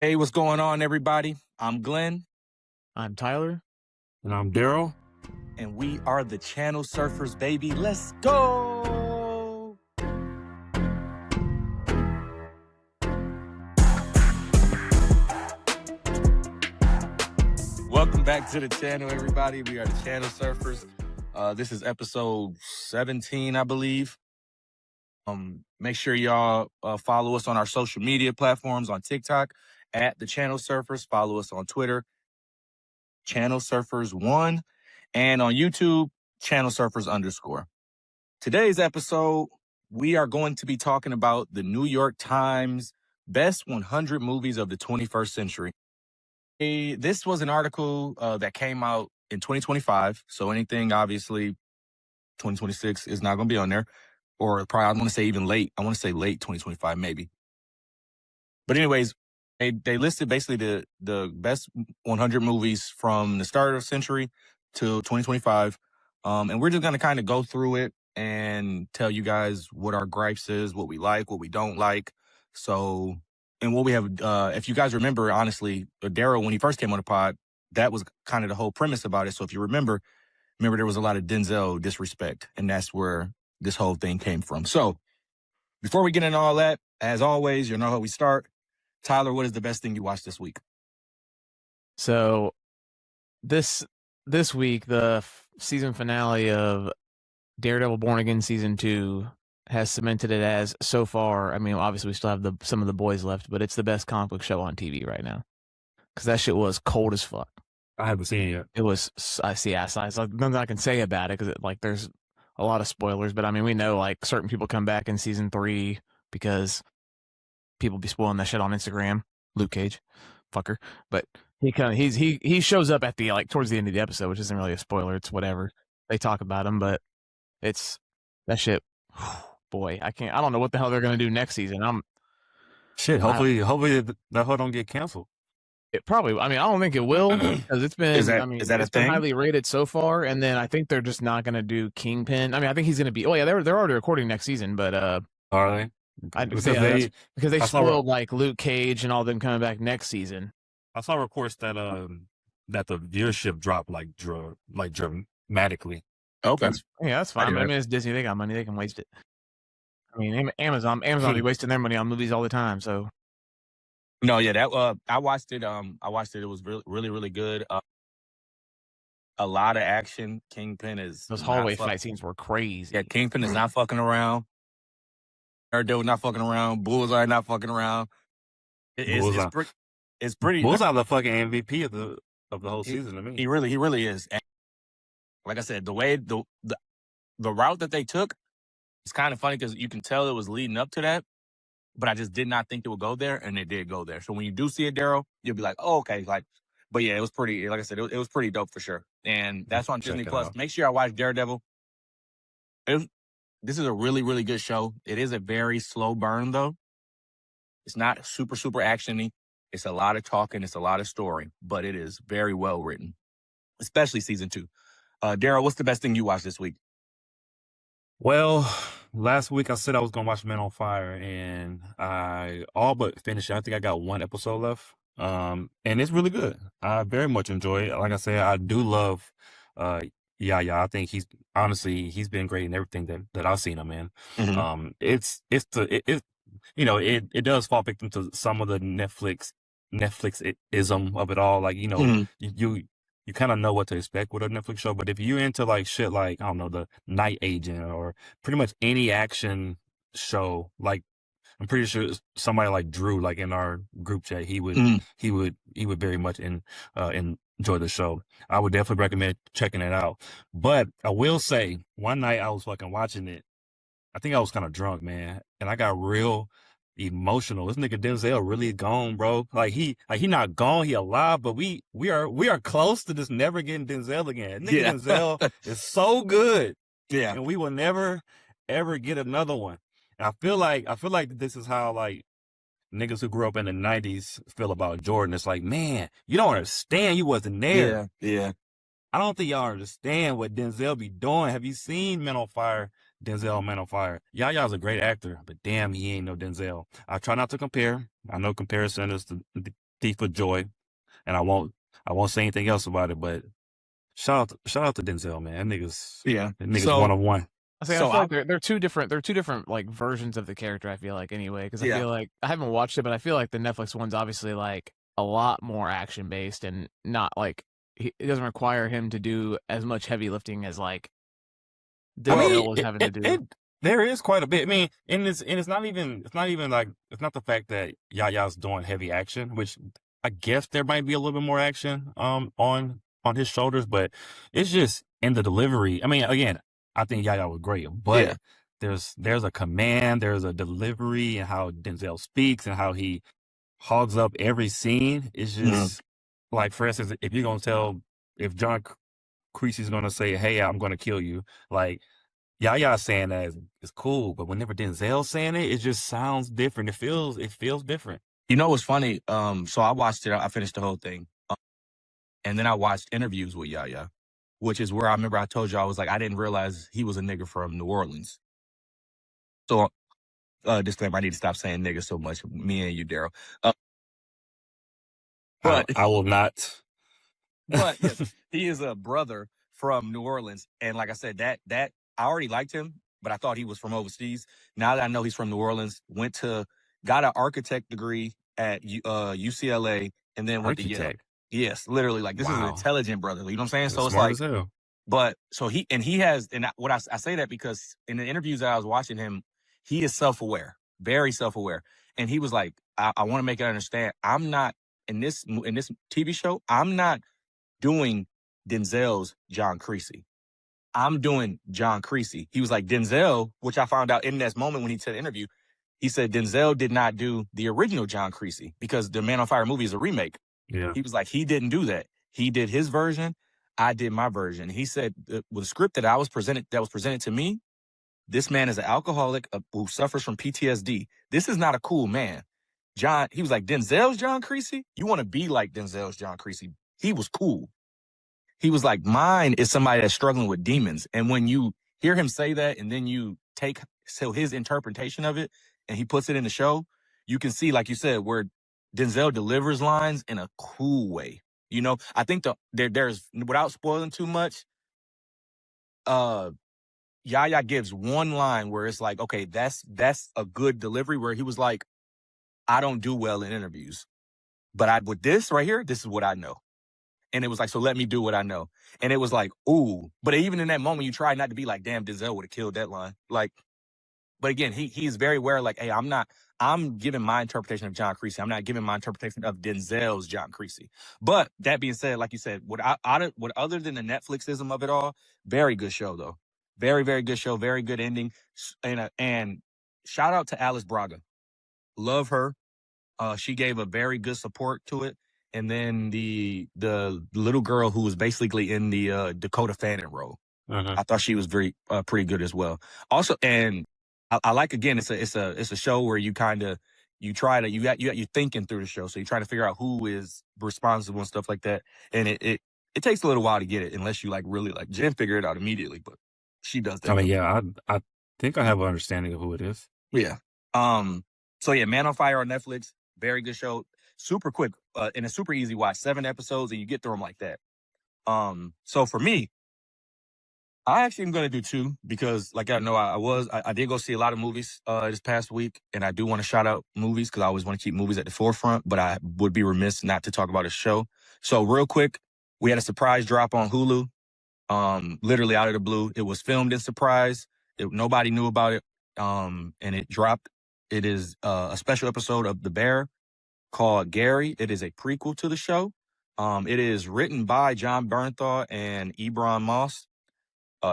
Hey, what's going on, everybody? I'm Glenn, I'm Tyler. And I'm Daryl. and we are the Channel Surfers, baby. Let's go! Welcome back to the channel, everybody. We are the Channel Surfers. This is episode 17, I believe. Make sure y'all follow us on our social media platforms on TikTok at the Channel Surfers. Follow us on Twitter, Channel Surfers 1, and on YouTube, Channel Surfers _. Today's episode, we are going to be talking about the New York Times Best 100 Movies of the 21st Century. This was an article that came out in 2025, so anything, obviously, 2026 is not going to be on there, or probably, I want to say even late. I want to say late 2025, maybe. But anyways, they listed basically the best 100 movies from the start of the century to 2025. And we're just going to kind of go through it and tell you guys what our gripes is, what we like, what we don't like. So, and what we have, if you guys remember, honestly, Daryl, when he first came on the pod, that was kind of the whole premise about it. So if you remember there was a lot of Denzel disrespect, and that's where this whole thing came from. So before we get into all that, as always, you know how we start. Tyler, what is the best thing you watched this week? So this week, the season finale of Daredevil Born Again Season 2 has cemented it as, so far, I mean, obviously we still have some of the boys left, but it's the best comic book show on TV right now. Because that shit was cold as fuck. I haven't seen it yet. It was, nothing I can say about it, because there's a lot of spoilers, but I mean, we know, like, certain people come back in Season 3 because people be spoiling that shit on Instagram. Luke Cage, fucker. But he shows up at the, like, towards the end of the episode, which isn't really a spoiler. It's whatever. They talk about him, but it's that shit. Boy, I don't know what the hell they're gonna do next season. Hopefully that whole don't get canceled. It probably. I mean, I don't think it will, because it's been. Is that it's been highly rated so far, and then I think they're just not gonna do Kingpin. I mean, I think he's gonna be. Oh yeah, they're already recording next season, but are they? Because they spoiled like Luke Cage and all them coming back next season. I saw reports that that the viewership dropped like dramatically. Okay. That's fine. I mean, it's Disney. They got money. They can waste it. I mean, Amazon be wasting their money on movies all the time. So. No, yeah, that I watched it. It was really, really good. A lot of action. Kingpin is those hallway fight scenes were crazy. Yeah, Kingpin is not fucking around. Daredevil not fucking around. Bullseye not fucking around. It's pretty. Bullseye the fucking MVP of the whole season to me. He really is. And like I said, the way the route that they took, it's kind of funny because you can tell it was leading up to that, but I just did not think it would go there, and it did go there. So when you do see it, Daryl, you'll be like, oh, okay. Like, but yeah, it was pretty, like I said, it was pretty dope for sure. And that's on Disney Plus. Make sure I watch Daredevil. This is a really, really good show. It is a very slow burn, though. It's not super, super action-y. It's a lot of talking. It's a lot of story, but it is very well written, especially season 2. Daryl, what's the best thing you watched this week? Well, last week I said I was going to watch Men on Fire, and I all but finished it. I think I got one episode left. And it's really good. I very much enjoy it. Like I said, I do love Yahya. I think he's been great in everything that I've seen him in. Mm-hmm. It does fall victim to some of the Netflix-ism of it all. Like, you kind of know what to expect with a Netflix show, but if you're into like shit like, I don't know, the Night Agent or pretty much any action show, like I'm pretty sure somebody like Drew, like in our group chat, he would very much enjoy the show. I would definitely recommend checking it out. But I will say, one night I was fucking watching it. I think I was kind of drunk, man, and I got real emotional. This nigga Denzel really gone, bro. Like he not gone, he alive, but we are close to just never getting Denzel again. Nigga Denzel is so good. Yeah. And we will never ever get another one. And I feel like this is how like niggas who grew up in the 90s feel about Jordan. It's like, man, you don't understand, you wasn't there. Yeah. I don't think y'all understand what Denzel be doing. Have you seen Men on Fire? Denzel Man on Fire. Yahya's a great actor, but damn, he ain't no Denzel. I try not to compare. I know comparison is thief of joy, and I won't say anything else about it. But shout out to Denzel, man. That nigga's So 101. I feel like they're two different like versions of the character. I feel like anyway, because I feel like I haven't watched it, but I feel like the Netflix one's obviously like a lot more action based and not like it doesn't require him to do as much heavy lifting as like Denzel was having to do. There is quite a bit. I mean, and it's not even like it's not the fact that Yaya's doing heavy action, which I guess there might be a little bit more action on his shoulders, but it's just in the delivery. I mean, again, I think Yaya was great, but there's a command, there's a delivery, and how Denzel speaks and how he hogs up every scene. It's just like, for instance, if you're gonna if John Creasy's gonna say, "Hey, I'm gonna kill you," like Yaya saying that is cool, but whenever Denzel's saying it, it just sounds different. It feels different. You know what's funny? So I watched it. I finished the whole thing, and then I watched interviews with Yaya, which is where I remember I told you I was like, I didn't realize he was a nigga from New Orleans. So, disclaimer: I need to stop saying nigga so much. Me and you, Daryl. But I will not. But yes, he is a brother from New Orleans, and like I said, that I already liked him, but I thought he was from overseas. Now that I know he's from New Orleans, got an architect degree at UCLA, and then went to Yale. Yes, literally, like this is an intelligent brother. You know what I'm saying? So it's like, but so he has, and what I say that because in the interviews that I was watching him, he is self-aware, very self-aware, and he was like, I want to make it understand, I'm not in this TV show, I'm not doing Denzel's John Creasy. I'm doing John Creasy. He was like, Denzel, which I found out in that moment when he did the interview, he said Denzel did not do the original John Creasy because the Man on Fire movie is a remake. Yeah. He was like, he didn't do that. He did his version. I did my version. He said with the script that was presented to me, this man is an alcoholic who suffers from PTSD. This is not a cool man. He was like, Denzel's John Creasy? You want to be like Denzel's John Creasy? He was cool. He was like, mine is somebody that's struggling with demons. And when you hear him say that and then you take his interpretation of it and he puts it in the show, you can see, like you said, where Denzel delivers lines in a cool way. You know, I think there's, without spoiling too much, Yaya gives one line where it's like, okay, that's a good delivery, where he was like, I don't do well in interviews, but with this right here, this is what I know. And it was like, so let me do what I know. And it was like, ooh. But even in that moment, you try not to be like, damn, Denzel would have killed that line. Like, but again, he's very aware, like, hey, I'm giving my interpretation of John Creasy. I'm not giving my interpretation of Denzel's John Creasy. But that being said, like you said, what other than the Netflixism of it all, very good show, though. Very, very good show. Very good ending. And shout out to Alice Braga. Love her. She gave a very good support to it. And then the little girl who was basically in the Dakota Fanning role, I thought she was pretty good as well. Also, and I like, again, it's a show where you you're thinking through the show, so you try to figure out who is responsible and stuff like that. And it takes a little while to get it, unless you like really like Jen figure it out immediately, but she does that. I mean, yeah, I think I have an understanding of who it is. Yeah. So yeah, Man on Fire on Netflix, very good show. Super quick, and a super easy watch. 7 episodes, and you get through them like that. So for me, I actually am going to do 2 because, like, I know I did go see a lot of movies this past week, and I do want to shout out movies because I always want to keep movies at the forefront, but I would be remiss not to talk about a show. So real quick, we had a surprise drop on Hulu, literally out of the blue. It was filmed in surprise. Nobody knew about it, and it dropped. It is a special episode of The Bear called Gary. It is a prequel to the show. It is written by John Bernthal and Ebron Moss,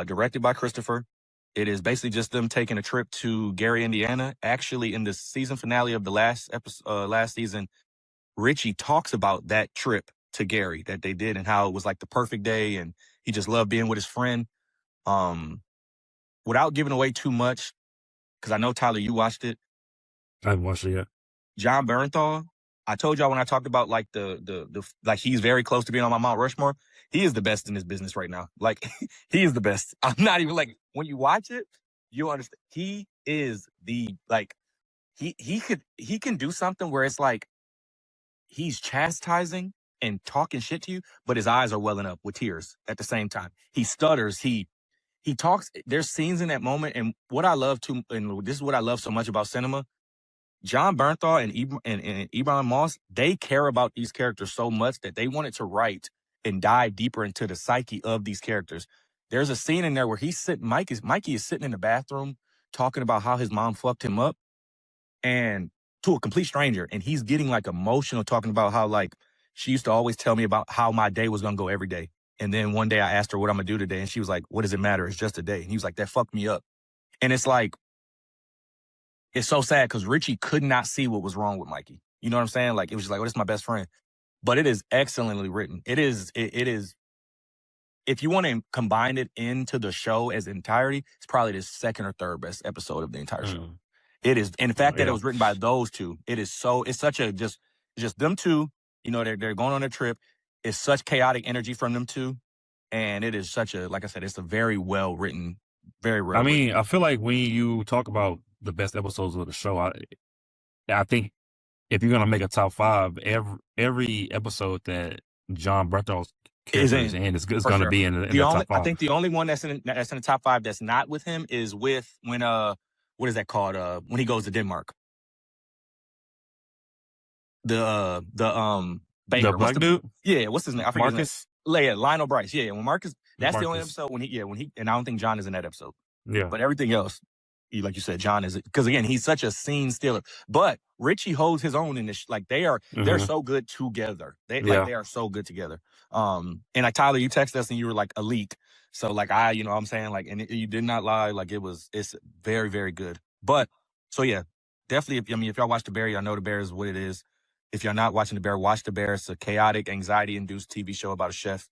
directed by Christopher. It is basically just them taking a trip to Gary, Indiana. Actually, in the season finale of the last season, Richie talks about that trip to Gary that they did and how it was like the perfect day and he just loved being with his friend. Without giving away too much, because I know, Tyler, you watched it. I haven't watched it yet. John Bernthal, I told y'all when I talked about like the like he's very close to being on my Mount Rushmore. He is the best in this business right now. Like he is the best. I'm not even like, when you watch it, you'll understand. He is the, like, he can do something where it's like he's chastising and talking shit to you, but his eyes are welling up with tears at the same time. He stutters. He talks. There's scenes in that moment, and what I love too, and this is what I love so much about cinema. John Bernthal and Ebon Moss, they care about these characters so much that they wanted to write and dive deeper into the psyche of these characters. There's a scene in there where Mikey is sitting in the bathroom talking about how his mom fucked him up, and to a complete stranger, and he's getting like emotional talking about how like she used to always tell me about how my day was gonna go every day. And then one day I asked her what I'm gonna do today, and she was like, "What does it matter? It's just a day." And he was like, "That fucked me up." And it's like, it's so sad because Richie could not see what was wrong with Mikey. You know what I'm saying? Like, it was just like, "Oh, this is my best friend." But it is excellently written. It is, if you want to combine it into the show as entirety, it's probably the second or third best episode of the entire show. It is, and the fact that it was written by those two, it's such a, just them two, you know, they're going on a trip. It's such chaotic energy from them two. And it is such a, like I said, it's a very well written, very well. I mean, I feel like when you talk about the best episodes of the show, I think if you're gonna make a top 5, every episode that John Bertholt's character is in is going to be in the top 5. I think the only one that's in the top 5 that's not with him is with when what is that called? When he goes to Denmark. The Baker. The black dude? Yeah, what's his name? I forget Marcus? his name. Yeah, Lionel Bryce. Yeah, when Marcus, that's Marcus. The only episode when he, and I don't think John is in that episode. Yeah. But everything else, like you said, John is, because again, he's such a scene stealer. But Richie holds his own in this. Like they're so good together. They are so good together. And like Tyler, you texted us and you were like elite. So like you know what I'm saying, like, and you did not lie. Like it's very, very good. But so yeah, definitely. If y'all watch The Bear, y'all know The Bear is what it is. If you're not watching The Bear, watch The Bear. It's a chaotic, anxiety-induced TV show about a chef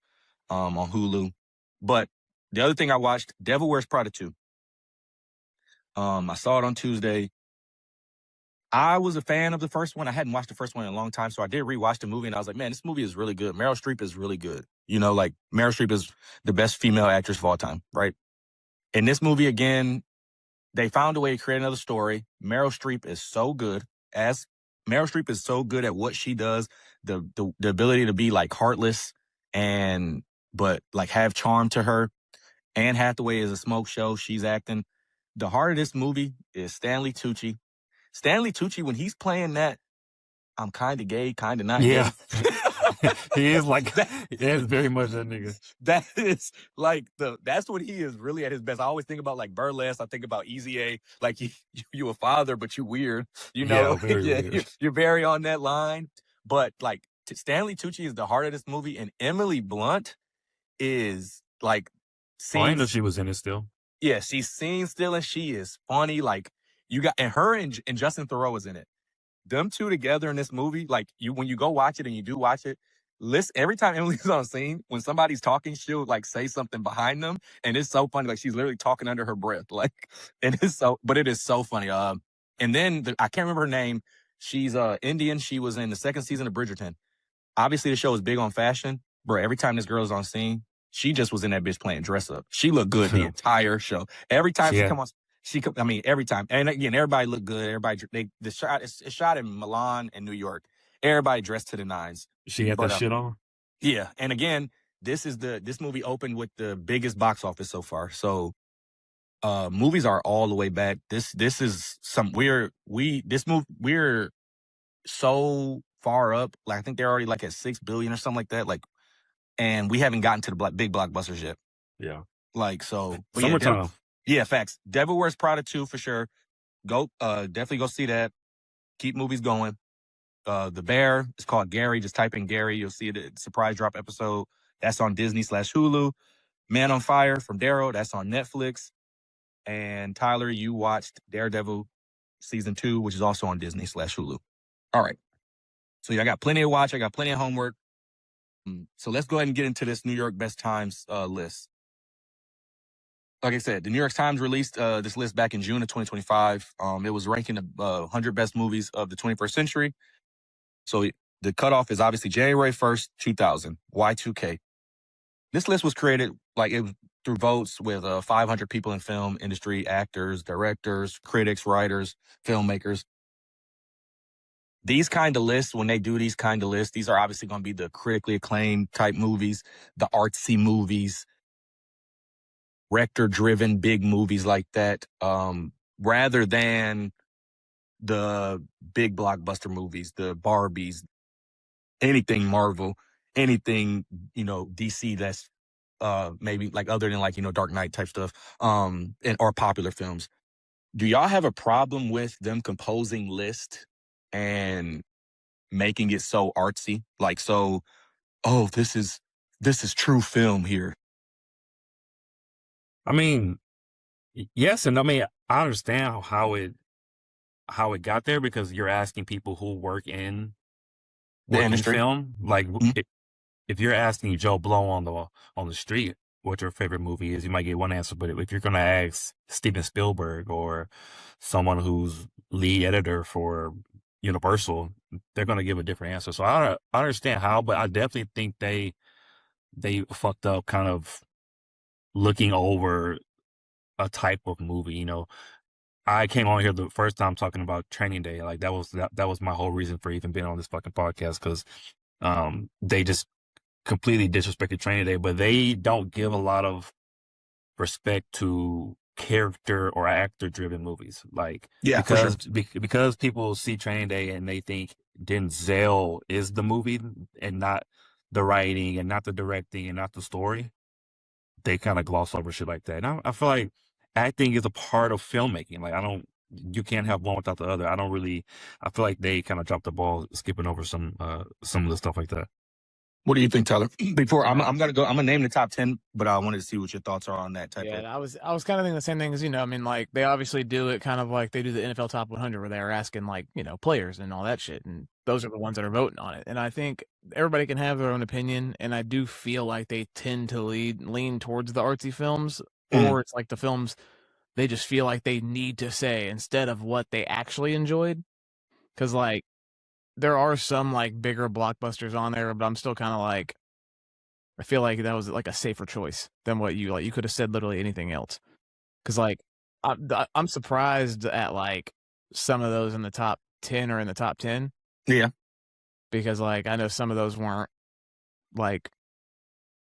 on Hulu. But the other thing I watched, Devil Wears Prada 2. I saw it on Tuesday. I was a fan of the first one. I hadn't watched the first one in a long time, so I did rewatch the movie, and I was like, man, this movie is really good. Meryl Streep is really good. You know, like, Meryl Streep is the best female actress of all time, right? In this movie, again, they found a way to create another story. Meryl Streep is so good at what she does, the ability to be like heartless but like have charm to her. Anne Hathaway is a smoke show. She's acting. The heart of this movie is Stanley Tucci. Stanley Tucci, when he's playing that, I'm kind of gay, kind of not gay. He is like that. He is very much that nigga. That is like that's what he is really at his best. I always think about like Burlesque. I think about Easy A. Like you a father, but you weird. You know, weird. You're very on that line. But like Stanley Tucci is the heart of this movie, and Emily Blunt is like. I know she was in it still. Yeah, she's scene still, and she is funny. Like and her and Justin Theroux is in it. Them two together in this movie, like when you go watch it and you do watch it, listen, every time Emily's on scene, when somebody's talking, she'll like say something behind them, and it's so funny. Like she's literally talking under her breath, like, and but it is so funny. And then I can't remember her name. She's Indian. She was in the second season of Bridgerton. Obviously, the show is big on fashion, bro. Every time this girl is on scene, she just was in that bitch playing dress up. She looked good the entire show. Every time she come on. Every time. And again, everybody looked good. Everybody, it's shot in Milan and New York. Everybody dressed to the nines. She had that shit on? Yeah. And again, this movie opened with the biggest box office so far. So, movies are all the way back. This is we're so far up. Like, I think they're already like at 6 billion or something like that. Like, and we haven't gotten to the big blockbusters yet. Yeah. Like, so. Summertime. Yeah, facts. Devil Wears Prada 2 for sure. Go, definitely go see that. Keep movies going. The Bear, it's called Gary. Just type in Gary. You'll see the surprise drop episode. That's on Disney/Hulu. Man on Fire from Darrow. That's on Netflix. And Tyler, you watched Daredevil season 2, which is also on Disney/Hulu. All right. So yeah, I got plenty to watch. I got plenty of homework. So let's go ahead and get into this New York Best Times list. Like I said, the New York Times released this list back in June of 2025. It was ranking the 100 best movies of the 21st century. So the cutoff is obviously January 1st, 2000, Y2K. This list was created through votes with 500 people in film industry, actors, directors, critics, writers, filmmakers. these kind of lists, when they do these kind of lists, these are obviously going to be the critically acclaimed type movies, the artsy movies, director-driven big movies like that, rather than the big blockbuster movies, the Barbies, anything Marvel, anything, DC that's maybe like other than like, Dark Knight type stuff, or popular films. Do y'all have a problem with them composing lists and making it so artsy? Like, so, oh, this is true film here. I mean, yes, and I mean I understand how it got there, because you're asking people who work in The industry. film. Like, if you're asking Joe Blow on the street what your favorite movie is, you might get one answer. But if you're gonna ask Steven Spielberg or someone who's lead editor for Universal, they're gonna give a different answer. So I understand how, but I definitely think they fucked up kind of looking over a type of movie. I came on here the first time talking about Training Day. Like, that was my whole reason for even being on this fucking podcast, because they just completely disrespected Training Day, but they don't give a lot of respect to character or actor driven movies. Like, Yeah, because because people see Training Day and they think Denzel is the movie and not the writing and not the directing and not the story, they kind of gloss over shit like that. And I feel like acting is a part of filmmaking. Like, you can't have one without the other. I feel like they kind of dropped the ball skipping over some of the stuff like that. What do you think, Tyler? Before I'm gonna name the top 10, but I wanted to see what your thoughts are on that type of. Yeah, I was kind of thinking the same thing as I mean, like, they obviously do it kind of like they do the NFL Top 100, where they're asking, like, players and all that shit, and those are the ones that are voting on it. And I think everybody can have their own opinion, and I do feel like they tend to lean towards the artsy films, or it's like the films they just feel like they need to say instead of what they actually enjoyed. Because, like, there are some like bigger blockbusters on there, but I'm still kind of like, I feel like that was like a safer choice than what you could have said literally anything else. Because, like, I'm surprised at like some of those in the top 10 or in the top 10. Yeah. Because, like, I know some of those weren't, like,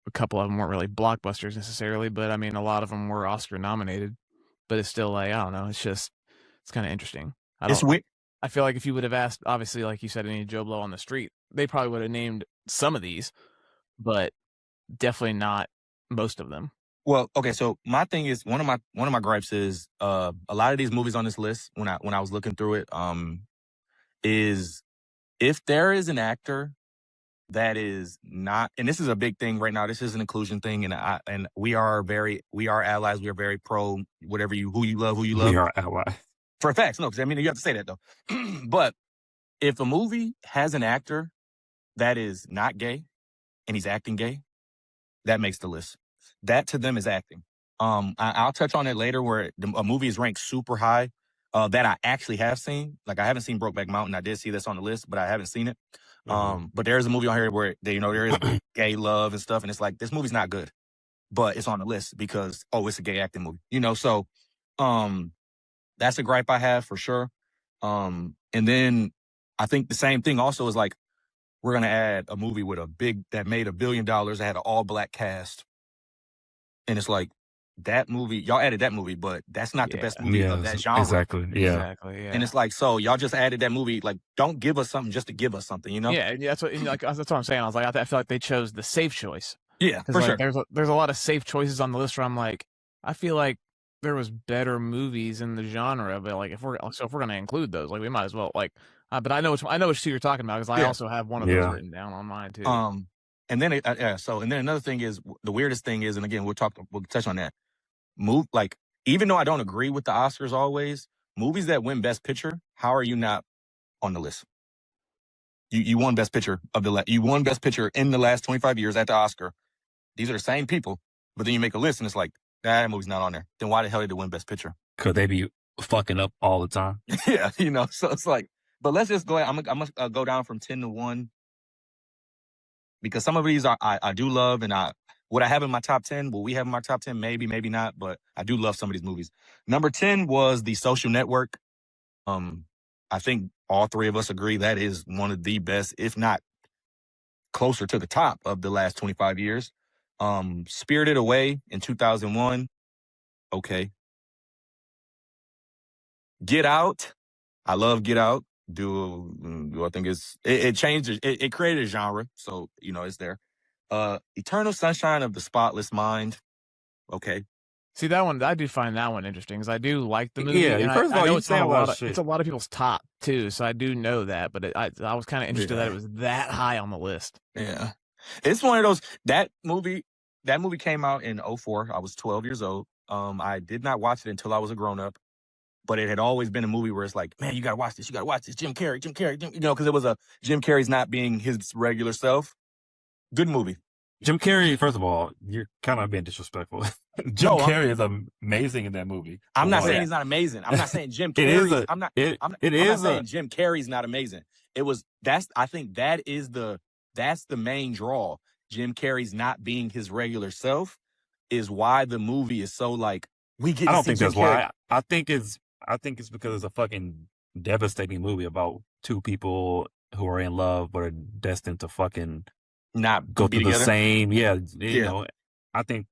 a couple of them weren't really blockbusters necessarily, but I mean, a lot of them were Oscar nominated. But it's still like, I don't know. It's kind of interesting. It's weird. I feel like if you would have asked, obviously, like you said, any Joe Blow on the street, they probably would have named some of these, but definitely not most of them. Well, okay, so my thing is, one of my gripes is a lot of these movies on this list, when I was looking through it, is if there is an actor that is not, and this is a big thing right now, this is an inclusion thing, and we are allies, we are very pro who you love. We are allies. For facts, no, because I mean, you have to say that though. But if a movie has an actor that is not gay and he's acting gay, that makes the list. That to them is acting. I'll touch on it later, where a movie is ranked super high that I actually have seen. Like, I haven't seen Brokeback Mountain. I did see this on the list, but I haven't seen it. But there is a movie on here where there is gay love and stuff, and it's like, this movie's not good, but it's on the list because it's a gay acting movie. So that's a gripe I have for sure. And then I think the same thing also is like, we're gonna add a movie that made $1 billion, that had an all-black cast, and it's like, that movie, y'all added that movie, but that's not the best movie of that genre. Exactly. Yeah. And it's like, so y'all just added that movie. Like, don't give us something just to give us something, Yeah, that's what I'm saying. I was like, I feel like they chose the safe choice. Yeah, for sure. There's a lot of safe choices on the list where I'm like, I feel like there was better movies in the genre, but like, if we're gonna include those, like, we might as well, like, but I know which two you're talking about, because I also have one of those written down on mine too. And then and then another thing is, the weirdest thing is, and again, we'll touch on that. Like, even though I don't agree with the Oscars always, movies that win Best Picture, how are you not on the list? You won Best Picture you won Best Picture in the last 25 years at the Oscar. These are the same people, but then you make a list and it's like, that movie's not on there. Then why the hell did they win Best Picture? Could they be fucking up all the time? Yeah, so it's like, but let's just go ahead. I'm gonna go down from 10 to 1, because some of these I do love, and would I have in my top 10? Will we have in my top 10? Maybe, maybe not, but I do love some of these movies. Number 10 was The Social Network. I think all three of us agree that is one of the best, if not closer to the top of the last 25 years. Spirited Away in 2001. Okay. Get Out. I love Get Out. I think it changed it created a genre, so it's there. Eternal Sunshine of the Spotless Mind. Okay. See that one, I do find that one interesting because I do like the movie, Yeah, and first of I all, know you it's say not a a lot lot of of shit. it's a lot of people's top too, so I do know that, but I was kind of interested that it was that high on the list. Yeah, it's one of those that movie came out in 2004. I was 12 years old. I did not watch it until I was a grown up, but it had always been a movie where it's like, man, you gotta watch this. You gotta watch this. Jim Carrey, because it was a Jim Carrey's not being his regular self. Good movie. Jim Carrey, first of all, you're kind of being disrespectful. Jim Carrey is amazing in that movie. I'm not saying he's not amazing. I'm not saying Jim Carrey. I'm not saying Jim Carrey's not amazing. I think that's the main draw. Jim Carrey's not being his regular self is why the movie is so like we get. I don't think that's why. I think it's because it's a fucking devastating movie about two people who are in love but are destined to fucking not go through the same. Yeah, you Yeah. know. I think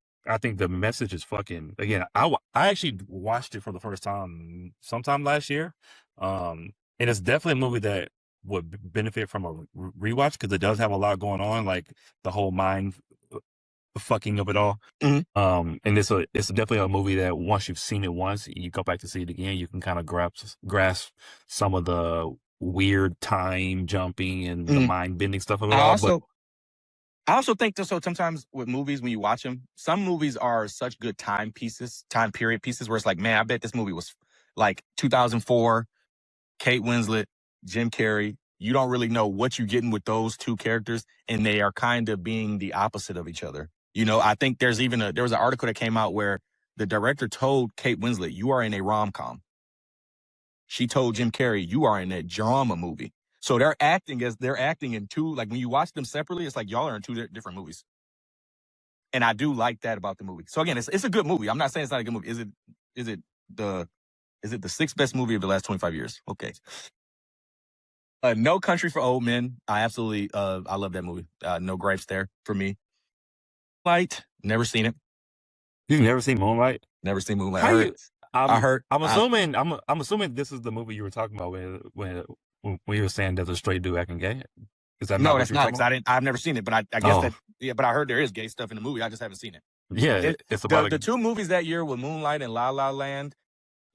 the message is fucking. Again, I actually watched it for the first time sometime last year, and it's definitely a movie that would benefit from a rewatch because it does have a lot going on, like the whole mind fucking of it all. Mhm. And it's definitely a movie that once you've seen it once, you go back to see it again, you can kind of grasp some of the weird time jumping and the mind bending stuff of it all. I also think that so sometimes with movies, when you watch them, some movies are such good time period pieces where it's like, man, I bet this movie was like 2004, Kate Winslet, Jim Carrey. You don't really know what you're getting with those two characters, and they are kind of being the opposite of each other. I think there was an article that came out where the director told Kate Winslet, "You are in a rom-com." She told Jim Carrey, "You are in a drama movie." So they're acting in two, like when you watch them separately, it's like y'all are in two different movies. And I do like that about the movie. So again, it's a good movie. I'm not saying it's not a good movie. Is it the sixth best movie of the last 25 years? Okay. No Country for Old Men. I absolutely I love that movie. No gripes there for me. Moonlight, never seen it. You've never seen Moonlight? Never seen Moonlight. I'm assuming this is the movie you were talking about when you were saying there's a straight dude acting gay. Is that no? That's not. I've never seen it, but I guess but I heard there is gay stuff in the movie. I just haven't seen it. Yeah, it's about the two movies that year with Moonlight and La La Land.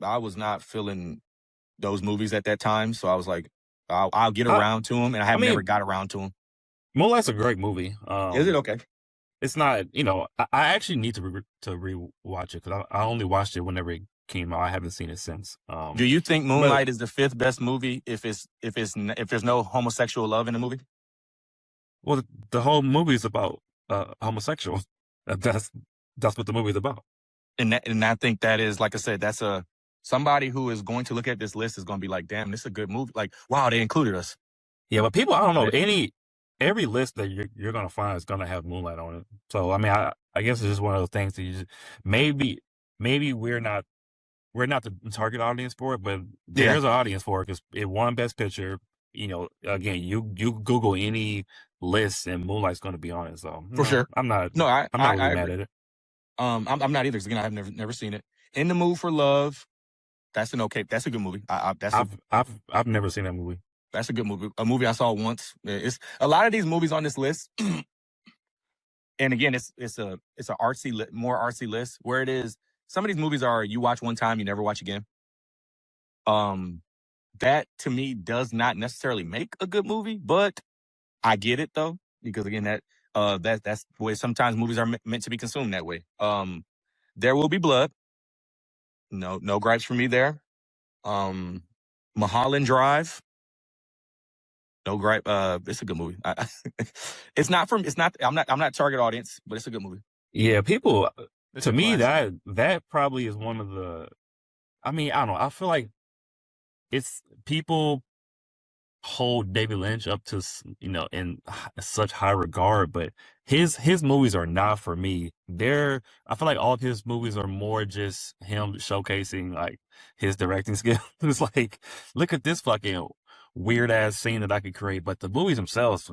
I was not feeling those movies at that time, so I was like, I'll get around to them, and I never got around to them. Moonlight's a great movie. Is it okay? It's not. I actually need to rewatch it because I only watched it whenever it came out. I haven't seen it since. Do you think Moonlight is the fifth best movie if there's no homosexual love in the movie? Well, the whole movie is about homosexual. That's what the movie is about. And I think that is, like I said, that's somebody who is going to look at this list is going to be like, damn, this is a good movie. Like, wow, they included us. Yeah, but people, I don't know, every list that you're going to find is going to have Moonlight on it. So, I mean, I guess it's just one of those things that maybe we're not the target audience for it, but there's an audience for it because it won Best Picture. Again, you Google any list and Moonlight's going to be on it. So for sure, I'm not really mad at it. I'm not either because again, I've never seen it. In the Mood for Love, that's a good movie. I've never seen that movie. That's a good movie. A movie I saw once. It's a lot of these movies on this list. And again, it's a more artsy list where it is. Some of these movies are you watch one time, you never watch again. That to me does not necessarily make a good movie, but I get it though because again that's the way sometimes movies are meant to be consumed that way. There Will Be Blood. No gripes for me there. Mulholland Drive. No gripe. It's a good movie. I'm not target audience, but it's a good movie. Yeah, people. To me, that probably is one of the. I mean, I don't know. I feel like it's people hold David Lynch up to in such high regard, but his movies are not for me. I feel like all of his movies are more just him showcasing like his directing skills. It's like, look at this fucking weird ass scene that I could create, but the movies themselves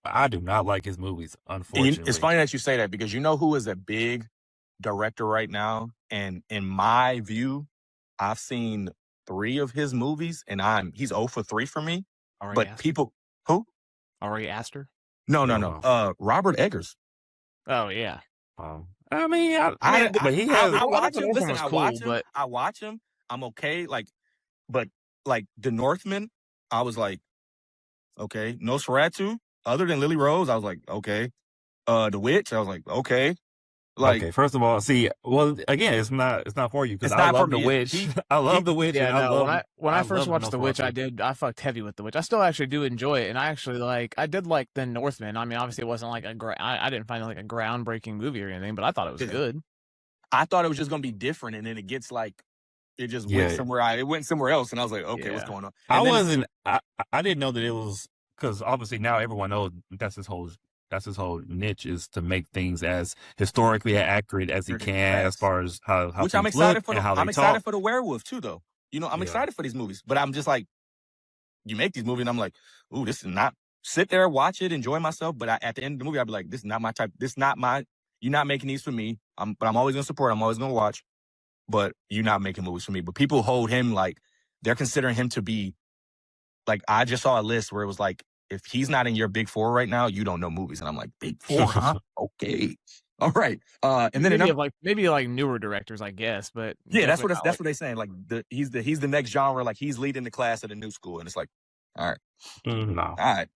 I do not like his movies, It's unfortunately. funny that you say that, because you know who is a big director right now, and in my view, I've seen 3 of his movies, and he's 0 for 3 for me. Ari But Aster? people who? Ari Aster? No. No. Robert Eggers. Oh yeah. I mean, but he has. I watch him. Northman Listen, was I cool, watch him. but- I watch him. I'm okay. But The Northman, I was like, okay. Nosferatu, other than Lily Rose, I was like, okay. The Witch, I was like, okay. Like, okay, first of all, see, well, again, it's not for you, because It's I not for love The me. Witch. I love The Witch. Yeah, and no. When I first love watched The Witch, Nosferatu. I fucked heavy with The Witch. I still actually do enjoy it, and I did like The Northman. I mean, obviously, it wasn't like I didn't find it like a groundbreaking movie or anything, but I thought it was Yeah. good. I thought it was just gonna be different, and then it gets like, it just went Yeah. somewhere. It went somewhere else, and I was like, okay, what's Yeah. going on? I And then- wasn't. I didn't know that it was, because obviously now everyone knows that's his whole niche, is to make things as historically accurate as he can, as far as how Which things I'm excited look for. and how I'm they excited talk. for the werewolf too, though. You know, I'm Yeah. excited for these movies, but I'm just like, you make these movies, and I'm like, ooh, this is not. Sit there, watch it, enjoy myself. But at the end of the movie, I'd be like, this is not my type. This is not my. You're not making these for me. But I'm always gonna support. I'm always gonna watch. But you're not making movies for me. But people hold him like, they're considering him to be, like, I just saw a list where it was like, if he's not in your big 4 right now, you don't know movies. And I'm like, big 4, huh? Okay. All right. And then maybe like newer directors, I guess. But yeah, that's definitely what not they're saying. Like, he's the next genre. Like, he's leading the class of the new school, and it's like, all right, No. all right.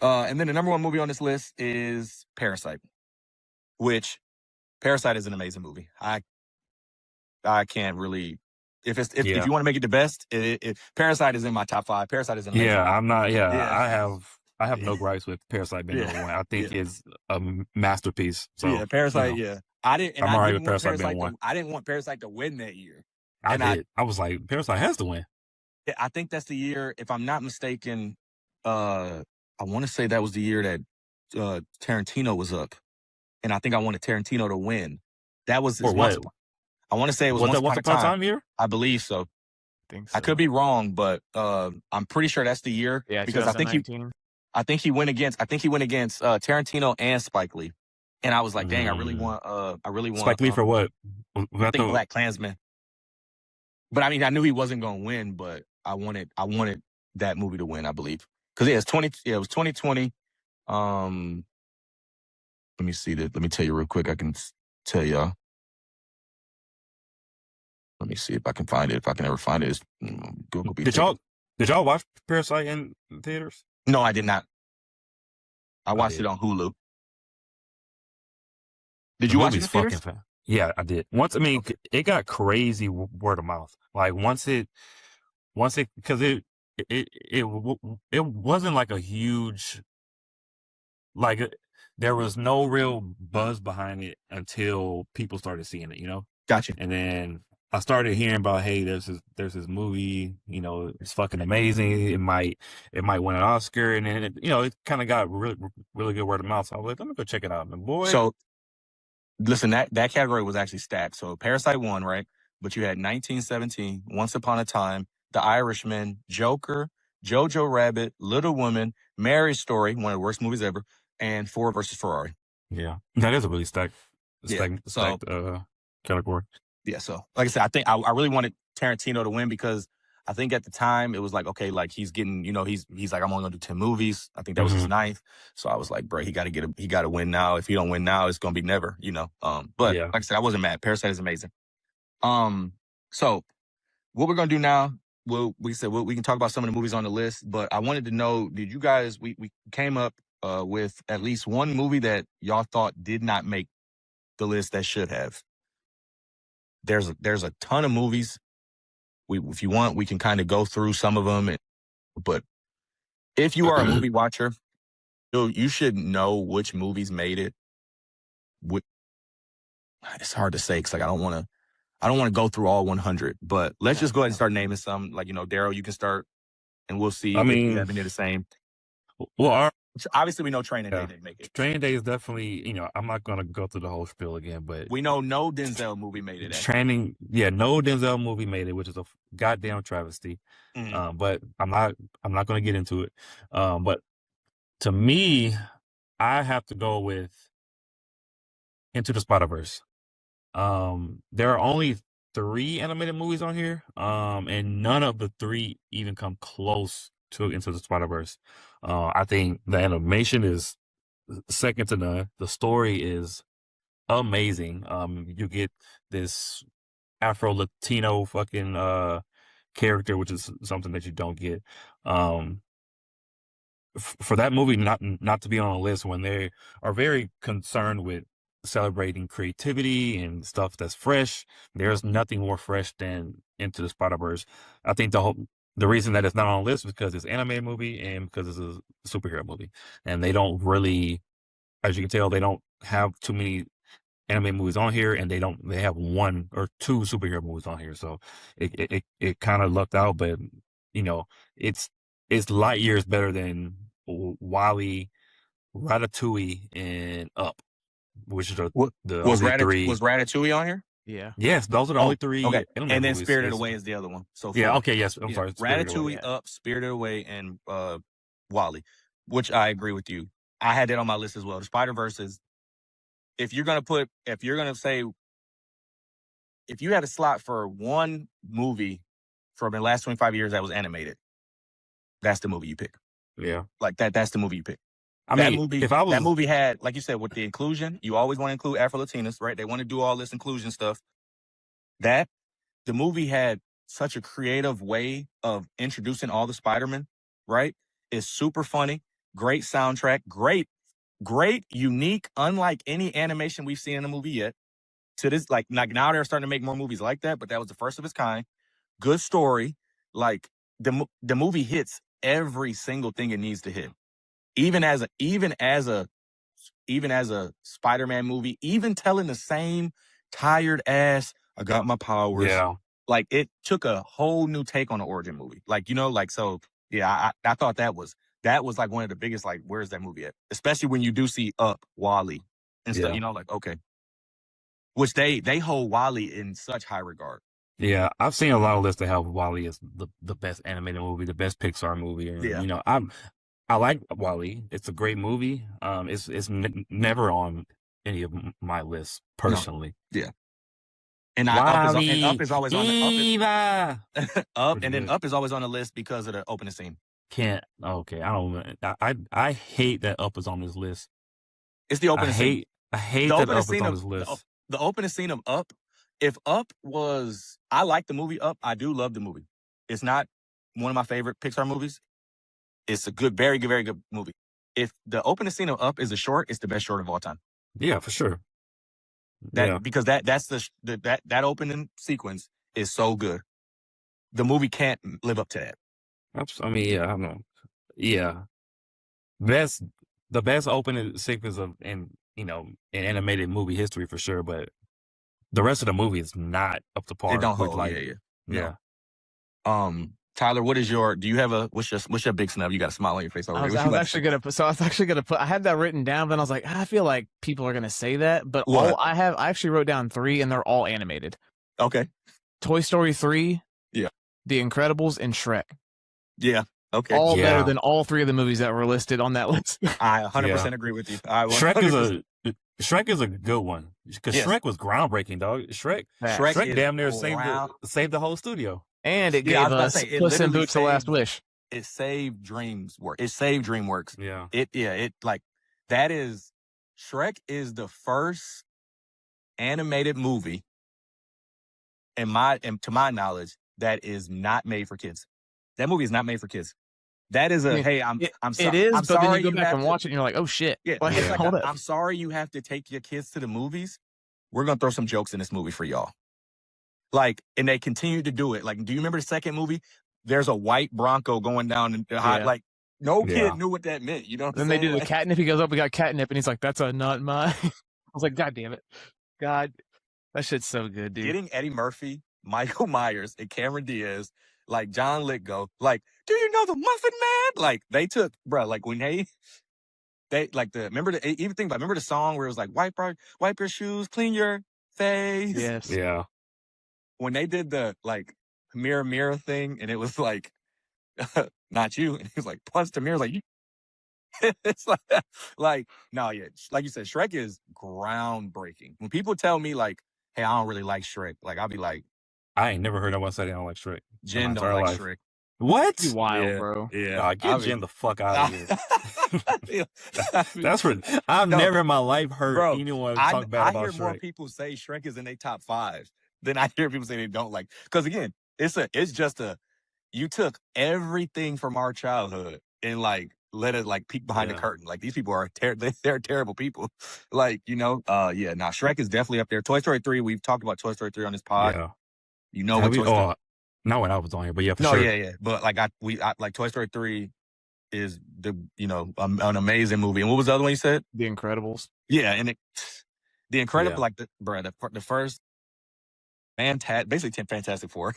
And then the number 1 movie on this list is Parasite, which Parasite is an amazing movie. I can't really. If you want to make it the best, Parasite is in my top 5. Parasite is amazing. Yeah, I'm not. Yeah, Yeah. I have no gripes with Parasite being Yeah. number 1. I think Yeah. it's a masterpiece. So yeah, Parasite. you know, Yeah, I didn't. And I'm I alright didn't with want Parasite being Parasite. one. I didn't want Parasite to win that year. I And did. I was like, Parasite has to win. I think that's the year, if I'm not mistaken. I want to say that was the year that Tarantino was up, and I think I wanted Tarantino to win. That was Or what? I want to say it was Was Once that Upon a Time. year? I believe so. I think so. I could be wrong, but I'm pretty sure that's the year. Yeah, because I think he went against Tarantino and Spike Lee, and I was like, dang, I really want Spike Lee for what? I think Black Klansman. But I mean, I knew he wasn't going to win, but I wanted that movie to win, I believe, because it was 2020. Let me see that. Let me tell you real quick. I can tell y'all. Let me see if I can find it. If I can ever find it, it's Google. Did y'all watch Parasite in theaters? No, I did not. I watched it on Hulu. Did you watch it in theaters? Yeah, I did. It got crazy word of mouth. Like once it, because it wasn't like a huge, like there was no real buzz behind it until people started seeing it, you know? Gotcha. And then I started hearing about, hey, there's this movie, you know, it's fucking amazing. It might win an Oscar, and then it kind of got really, really good word of mouth. So I was like, let me go check it out. And boy, so listen, that category was actually stacked. So Parasite won, right? But you had 1917, Once Upon a Time, The Irishman, Joker, Jojo Rabbit, Little Women, Marriage Story, one of the worst movies ever, and Ford versus Ferrari. Yeah, that is a really stacked category. Yeah, so like I said, I think I really wanted Tarantino to win, because I think at the time it was like, okay, like he's getting, he's like, I'm only gonna do 10 movies. I think that was his 9th. So I was like, bro, he got to win now. If he don't win now, it's gonna be never, But like I said, I wasn't mad. Parasite is amazing. So what we're gonna do now? We can talk about some of the movies on the list, but I wanted to know, did you guys? We came up with at least one movie that y'all thought did not make the list that should have. There's a ton of movies. If you want, we can kind of go through some of them. But if you are a movie watcher, you should know which movies made it. It's hard to say, because like I don't want to go through all 100. But let's just go ahead and start naming some. Like, Daryl, you can start. and we'll see I if mean, we have any of the same. well, Obviously, we know Training Day yeah, didn't make it. Training Day is definitely, I'm not gonna go through the whole spiel again, but We know no Denzel movie made it. no Denzel movie made it, which is a goddamn travesty. Mm. But I'm not gonna get into it. But to me, I have to go with Into the Spider-Verse. There are only 3 animated movies on here, and none of the 3 even come close to Into the Spider-Verse. I think the animation is second to none. The story is amazing. You get this Afro-Latino fucking character, which is something that you don't get. For that movie not to be on a list when they are very concerned with celebrating creativity and stuff that's fresh, there's nothing more fresh than Into the Spider-Verse. I think the reason that it's not on the list is because it's an animated movie and because it's a superhero movie, and they don't really, as you can tell, they don't have too many anime movies on here, and they have 1 or 2 superhero movies on here, so it kind of lucked out, but it's light years better than WALL-E, Ratatouille, and Up, which are the Was only 3. Was Ratatouille on here? Yeah. Yes, those are the only 3. Okay, anime and then movies. Spirited Away is the other one. So yeah, 4. okay, yes, I'm sorry. Spirited Away. Ratatouille, Up, Spirited Away, and WALL-E, which I agree with you. I had that on my list as well. The Spider-Verse is, if you're gonna say, if you had a slot for one movie from the last 25 years that was animated, that's the movie you pick. Yeah, like that's the movie you pick. that movie had, like you said, with the inclusion, you always want to include Afro-Latinos, right? They want to do all this inclusion stuff. The movie had such a creative way of introducing all the Spider-Men, right? It's super funny, great soundtrack, great, unique, unlike any animation we've seen in a movie yet. To this, like now they're starting to make more movies like that, but that was the first of its kind. Good story. Like the movie hits every single thing it needs to hit. Even as a Spider-Man movie, even telling the same tired ass, I got my powers. Yeah. Like it took a whole new take on the origin movie. So yeah, I thought that was like one of the biggest, like, where's that movie at? Especially when you do see Up, WALL-E and stuff, like, okay. Which they hold WALL-E in such high regard. Yeah, I've seen a lot of lists that have WALL-E as the best animated movie, the best Pixar movie. And, I like WALL-E. It's a great movie. It's never on any of my lists personally. No. Yeah. And Up is always on the Up is always on the list because of the opening scene. I hate that Up is on this list. It's the opening scene. I hate that Up is on this list. The opening scene of Up, if Up was, I like the movie Up. I do love the movie. It's not one of my favorite Pixar movies. It's a good, very good, very good movie. If the opening scene of Up is a short, it's the best short of all time. Yeah, for sure. Because that's that opening sequence is so good. The movie can't live up to that. I mean, I don't know. Yeah, the best opening sequence in animated movie history for sure. But the rest of the movie is not up to par. It don't hold. Yeah. Tyler, what's your big snub? You got a smile on your face already. I was actually gonna put. I had that written down, but I was like, I feel like people are gonna say that. But I actually wrote down 3, and they're all animated. Okay. Toy Story 3. Yeah. The Incredibles and Shrek. Yeah. Okay. All better than all 3 of the movies that were listed on that list. I 100% agree with you. Shrek is a good one because Shrek was groundbreaking, dog. Shrek damn near saved the whole studio. And it gave us Puss in Boots: The Last Wish. It saved DreamWorks. It saved DreamWorks. Yeah. Shrek is the first animated movie, to my knowledge, that is not made for kids. That movie is not made for kids. That is I'm sorry. It is, I'm but sorry, then you go back and watch it, and you're like, oh shit. Yeah. Hold up. I'm sorry you have to take your kids to the movies. We're gonna throw some jokes in this movie for y'all. And they continue to do it. Like, do you remember the second movie? There's a white Bronco going down the high. Like, no kid knew what that meant. You know what I'm saying? Then they do the catnip. He goes up, we got catnip, and he's like, that's not mine. I was like, God damn it. God, that shit's so good, dude. Getting Eddie Murphy, Michael Myers, and Cameron Diaz like John Lithgow, like, do you know the Muffin Man? Like they took, bro, like when they like remember the song where it was like wipe your shoes, clean your face. Yes. Yeah. When they did the like mirror mirror thing, and it was like not you, and he was like punch the mirror, like it's like no, yeah, like you said, Shrek is groundbreaking. When people tell me like, hey, I don't really like Shrek, like I'll be like, I ain't never heard no one say they don't like Shrek. Jen don't like Shrek. What? You wild, Yeah, bro. yeah. Nah, get Jen the fuck out of here. That's what I've No, never in my life heard bro, anyone talk bad I about hear more Shrek. people say Shrek is in their top 5 than I hear people say they don't like. Because again, it's just you took everything from our childhood and like let it like peek behind the Yeah. curtain. Like these people are they're terrible people. Like, Shrek is definitely up there. Toy Story 3, we've talked about Toy Story 3 on this pod. Yeah. You know what Toy Story. Not when I was on here, but yeah, for No, sure. yeah. But like I like Toy Story 3 is an amazing movie. And what was the other one you said? The Incredibles. Yeah, and The Incredible, Yeah. like the first basically Fantastic Four,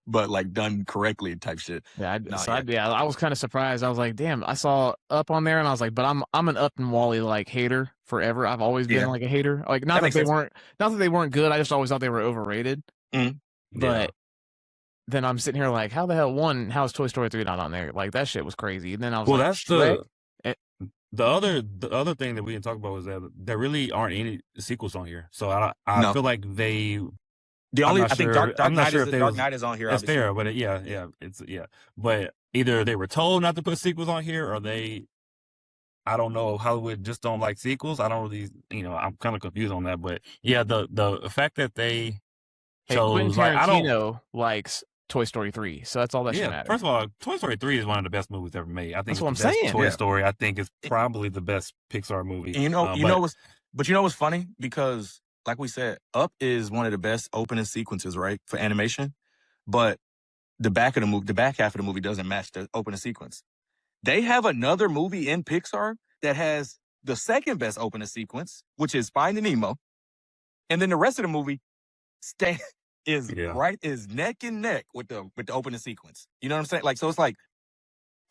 but like done correctly type shit. Yeah, No, I was kind of surprised. I was like, damn, I saw Up on there, and I was like, but I'm an Up and Wally like hater forever. I've always been Yeah. like a hater. Like not That that makes sense. not that they weren't good. I just always thought they were overrated. Mhm. But then I'm sitting here like, how the hell how is Toy Story 3 not on there? Like that shit was crazy. And then I was Well, like, that's Shrek? the other thing that we didn't talk about was that there really aren't any sequels on here. So I feel like they. The only I'm not I think sure- Dark I'm not Knight sure is if they Dark was- Knight is on here. That's obviously. fair, but But either they were told not to put sequels on here, or I don't know, Hollywood just don't like sequels. I don't really, I'm kind of confused on that. But yeah, the fact that they Hey, Quentin chose, like, I don't. Tarantino likes Toy Story 3, so that's all that should Yeah, matter. first of all, Toy Story 3 is one of the best movies ever made. I think That's it's what the I'm best saying. Toy Yeah. Story. I think it's probably the best Pixar movie. And you know what's funny? Because like we said, Up is one of the best opening sequences, right, for animation. But the back half of the movie doesn't match the opening sequence. They have another movie in Pixar that has the second best opening sequence, which is Finding Nemo, and then the rest of the movie is neck and neck with the opening sequence. You know what I'm saying? Like, so it's like,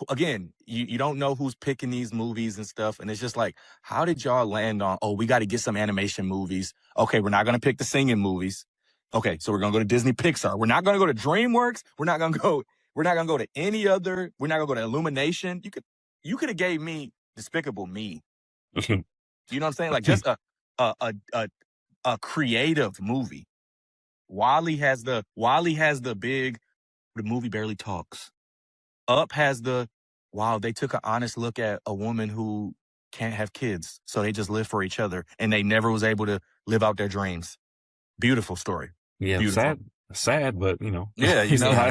again, you don't know who's picking these movies and stuff, and it's just like, how did y'all land on? Oh, we got to get some animation movies. Okay, we're not gonna pick the singing movies. Okay, so we're gonna go to Disney Pixar. We're not gonna go to DreamWorks. We're not gonna go to any other. We're not gonna go to Illumination. You could have gave me Despicable Me. You know what I'm saying? Like just a creative movie. Wally has the movie barely talks. Up has they took an honest look at a woman who can't have kids, so they just live for each other, and they never was able to live out their dreams. Beautiful story. Yeah, Beautiful. sad, but Yeah, you know.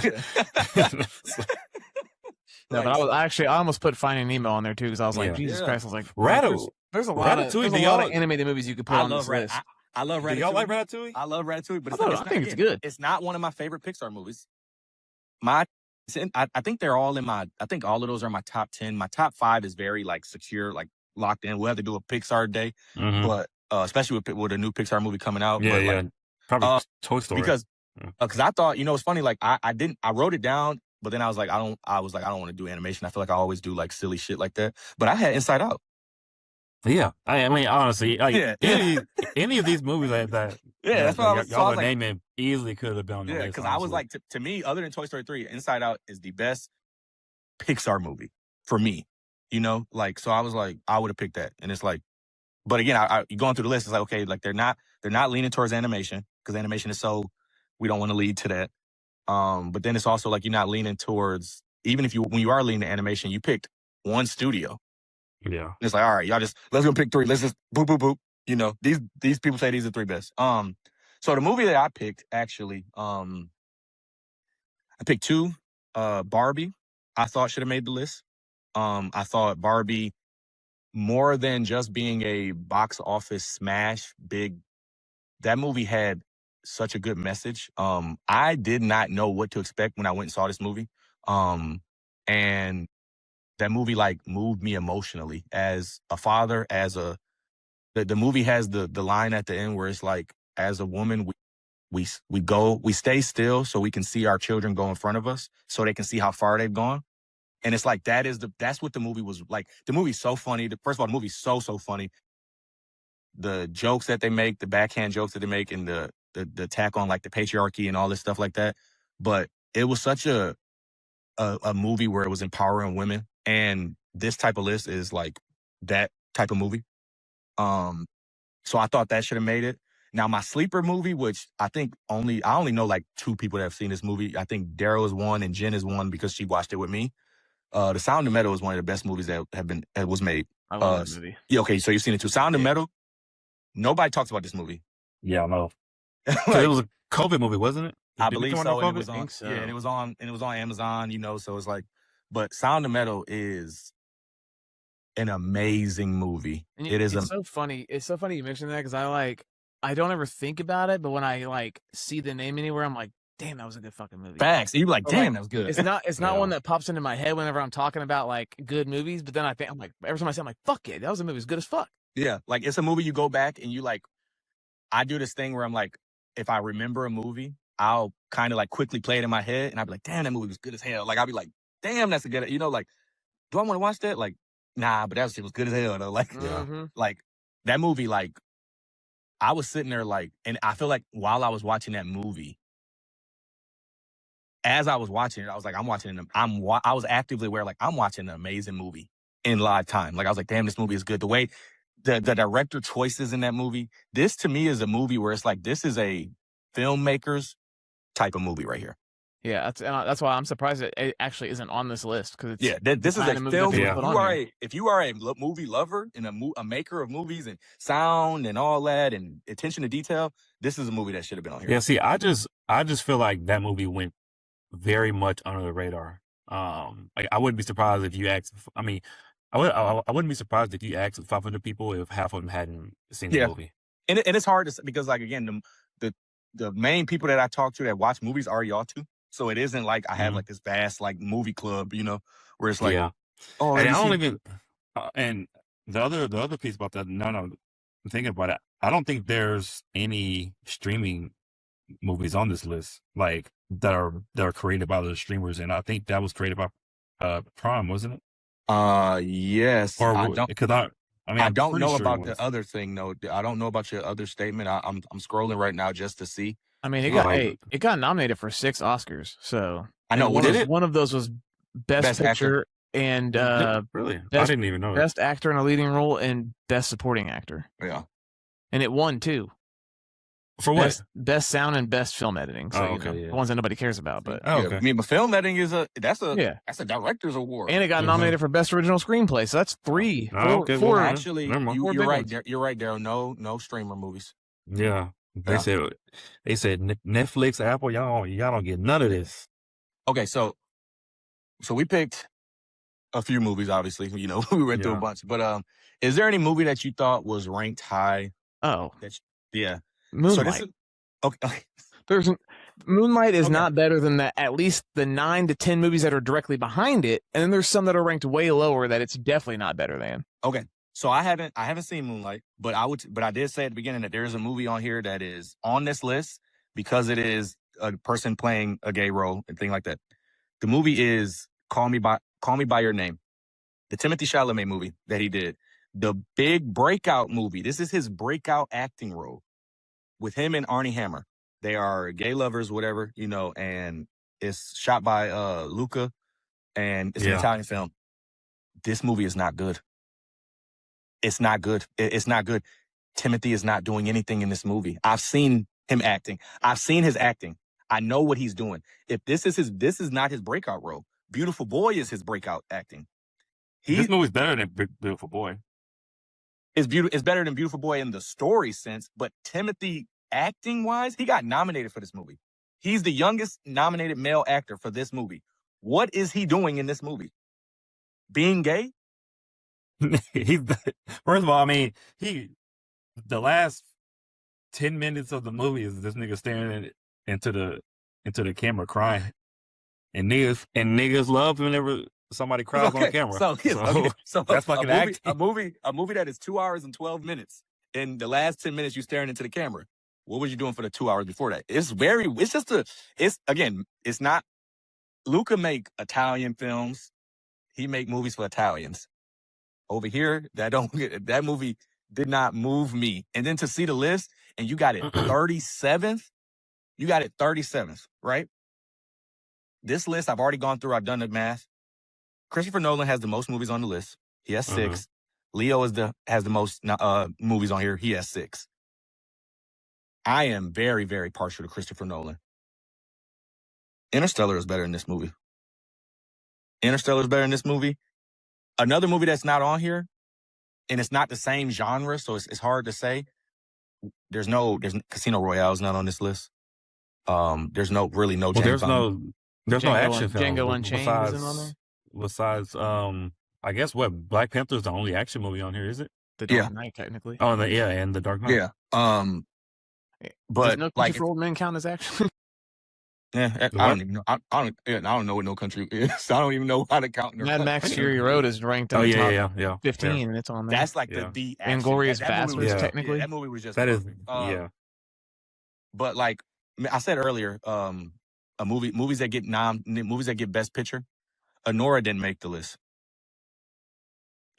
No, but I almost put Finding Nemo on there too because I was like, Yeah. Jesus Christ! I was like, Ratatouille. there's a lot Ratatouille, of animated movies you could put on this list. I love Ratatouille. Do y'all like Ratatouille? I love Ratatouille, but I think it's good. It's not one of my favorite Pixar movies. I think they're all in my. I think all of those are my top 10. My top 5 is very like secure, like locked in. We'll have to do a Pixar day, Mhm. but especially with a new Pixar movie coming out. Yeah, but, yeah. like, Probably Toy Story. because Yeah. I thought, it's funny. Like I wrote it down, but then I was like, I don't want to do animation. I feel like I always do like silly shit like that. But I had Inside Out. Yeah, I mean, honestly, like Yeah. any of these movies that Yeah, that's what I was. So I y'all was are like, naming easily could have been on the yeah, list. because I was honestly. like, to me, other than Toy Story 3, Inside Out is the best Pixar movie for me. Like, so I was like, I would have picked that. And it's like, but again, I going through the list, it's like, okay, like they're not leaning towards animation because animation is so, we don't want to lead to that. But then it's also like you're not leaning towards, even when you are leaning to animation, you picked one studio. Yeah. And it's like, all right, y'all let's go pick 3. Let's just boop, boop, boop. These people say these are 3 best. So the movie that I picked, actually, I picked 2. Barbie, I thought should have made the list. I thought Barbie, more than just being a box office smash, that movie had such a good message. I did not know what to expect when I went and saw this movie. And that movie like moved me emotionally as a father, the movie has the line at the end where it's like, as a woman, we stay still so we can see our children go in front of us, so they can see how far they've gone. And it's like that's what the movie was like. The movie's so funny. First of all, the movie's so funny. The jokes that they make, the backhand jokes that they make, and the attack on like the patriarchy and all this stuff like that. But it was such a movie where it was empowering women, and this type of list is like that type of movie. So I thought that should have made it. Now my sleeper movie, which I only know like 2 people that have seen this movie. I think Daryl is one and Jen is one because she watched it with me. The Sound of Metal is one of the best movies that was made. I love that movie. Yeah, okay, so you've seen it too. Sound of Metal. Nobody talks about this movie. Yeah, I know. It was a COVID movie, wasn't it? I believe so. And it was on, so. Yeah, and it was on Amazon, so it's like, but Sound of Metal is an amazing movie. It's so funny. It's so funny you mentioned that because I don't ever think about it, but when I like see the name anywhere, I'm like, damn, that was a good fucking movie. Facts. You're like, damn, that was good. It's not one that pops into my head whenever I'm talking about like good movies, but then I'm like, every time I say, I'm like, fuck it, that was a movie as good as fuck. Yeah, like it's a movie you go back and you like, I do this thing where I'm like, if I remember a movie, I'll kind of like quickly play it in my head and I'll be like, damn, that movie was good as hell. Like I'll be like, damn, that's a good, like, do I want to watch that? Like, nah, but that shit was good as hell though. Like, like that movie, like I was sitting there like, and I feel like while I was watching that movie, as I was watching it, I was like, I was actively aware, like I'm watching an amazing movie in live time. Like I was like, damn, this movie is good. The way the director choices in that movie, this to me is a movie where it's like, this is a filmmaker's type of movie right here. Yeah, that's why I'm surprised it actually isn't on this list because this is a film. If you are a movie lover and a maker of movies and sound and all that and attention to detail, this is a movie that should have been on here. Yeah, see, I just feel like that movie went very much under the radar. Like I wouldn't be surprised if you asked. I mean, I wouldn't be surprised if you asked 500 people if half of them hadn't seen the movie. And it's hard to because like again the main people that I talk to that watch movies are y'all too. So it isn't like I have like this vast like movie club, where it's like, oh, and I don't even. And the other piece about that, no, I'm thinking about it. I don't think there's any streaming movies on this list like that are created by the streamers, and I think that was created by Prime, wasn't it? Yes. Or I don't because I don't know about the other thing though. I don't know about your other statement. I'm scrolling right now just to see. I mean, it got nominated for 6 Oscars. So I know one of those was Best Picture Actor. And really, I didn't even know Best Actor in a Leading Role and Best Supporting Actor. Yeah, and it won too. For what? Best Sound and Best Film Editing. So the ones that nobody cares about. But I mean, but film editing is that's a director's award, and it got nominated for Best Original Screenplay. So that's 3. Four. Actually, you're right. You're right, Daryl. No streamer movies. Yeah. They said Netflix, Apple, y'all don't get none of this. Okay, so we picked a few movies. Obviously, we went through a bunch. But is there any movie that you thought was ranked high? Oh, Moonlight. So Moonlight is not better than at least the 9 to 10 movies that are directly behind it, and then there's some that are ranked way lower that it's definitely not better than. Okay. So I haven't seen Moonlight, but I did say at the beginning that there is a movie on here that is on this list because it is a person playing a gay role and thing like that. The movie is Call Me by Your Name, the Timothée Chalamet movie that he did, the big breakout movie. This is his breakout acting role with him and Armie Hammer. They are gay lovers, whatever, and it's shot by Luca, and it's an Italian film. This movie is not good. It's not good. It's not good. Timothy is not doing anything in this movie. I've seen him acting. I've seen his acting. I know what he's doing. If this is not his breakout role. Beautiful Boy is his breakout acting. This movie's better than Beautiful Boy. It's better than Beautiful Boy in the story sense, but Timothy acting wise, he got nominated for this movie. He's the youngest nominated male actor for this movie. What is he doing in this movie? Being gay? First of all, I mean, the last 10 minutes of the movie is this nigga staring into the camera crying, and niggas love whenever somebody cries on camera. So that's fucking acting. A movie that is 2 hours and 12 minutes, and the last 10 minutes you staring into the camera. What was you doing for the 2 hours before that? It's not. Luca make Italian films. He make movies for Italians. Over here, that movie did not move me. And then to see the list, and you got it 37th. You got it 37th, right? This list I've already gone through. I've done the math. Christopher Nolan has the most movies on the list. He has 6. Leo has the most movies on here. He has 6. I am very, very partial to Christopher Nolan. Interstellar is better than this movie. Another movie that's not on here, and it's not the same genre, so it's hard to say. There's Casino Royale is not on this list. There's no James there's Bond. no action film. Django Unchained isn't on there? Besides, I guess Black Panther is the only action movie on here, is it? The Dark Knight, technically. Oh, and the Dark Knight. Yeah. But does No Country for Old Men count as action? Yeah, I don't even know. I don't know what No Country is. I don't even know how to count. Mad Max Fury Road is ranked on top 15, and it's on there. That's like the action. Inglourious Basterds, technically. That movie was just that perfect. But like I said earlier, movies that get Best Picture. Anora didn't make the list.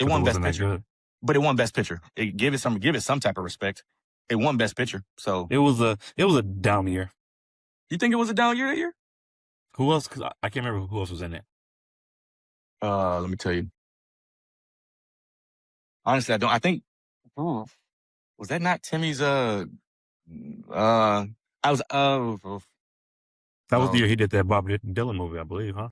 It won Best Picture, but it won Best Picture. Give it some type of respect. It won Best Picture, so it was a down year. You think it was a down year that year? Who else? Because I can't remember who else was in it. Let me tell you. Honestly, I don't. I think was that not Timmy's? That was the year he did that Bob Dylan movie, I believe, huh?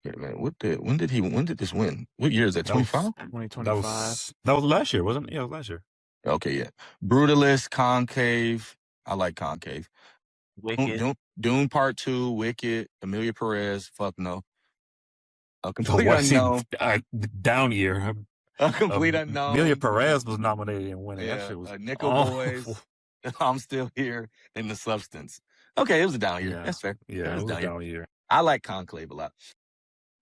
Wait a minute. When did this win? What year is that? 25? 2025. That was last year, wasn't it? Yeah, it was last year. Okay, yeah. Brutalist, Concave. I like Concave. Wicked. Dune Part 2, Wicked, Emilia Perez, fuck no. A complete unknown. Down year. A complete unknown. Emilia Perez was nominated and winning. Yeah, that shit was Nickel Boys. I'm Still Here in The Substance. Okay, it was a down year. Yeah. That's fair. Yeah, it was a down year. I like Conclave a lot.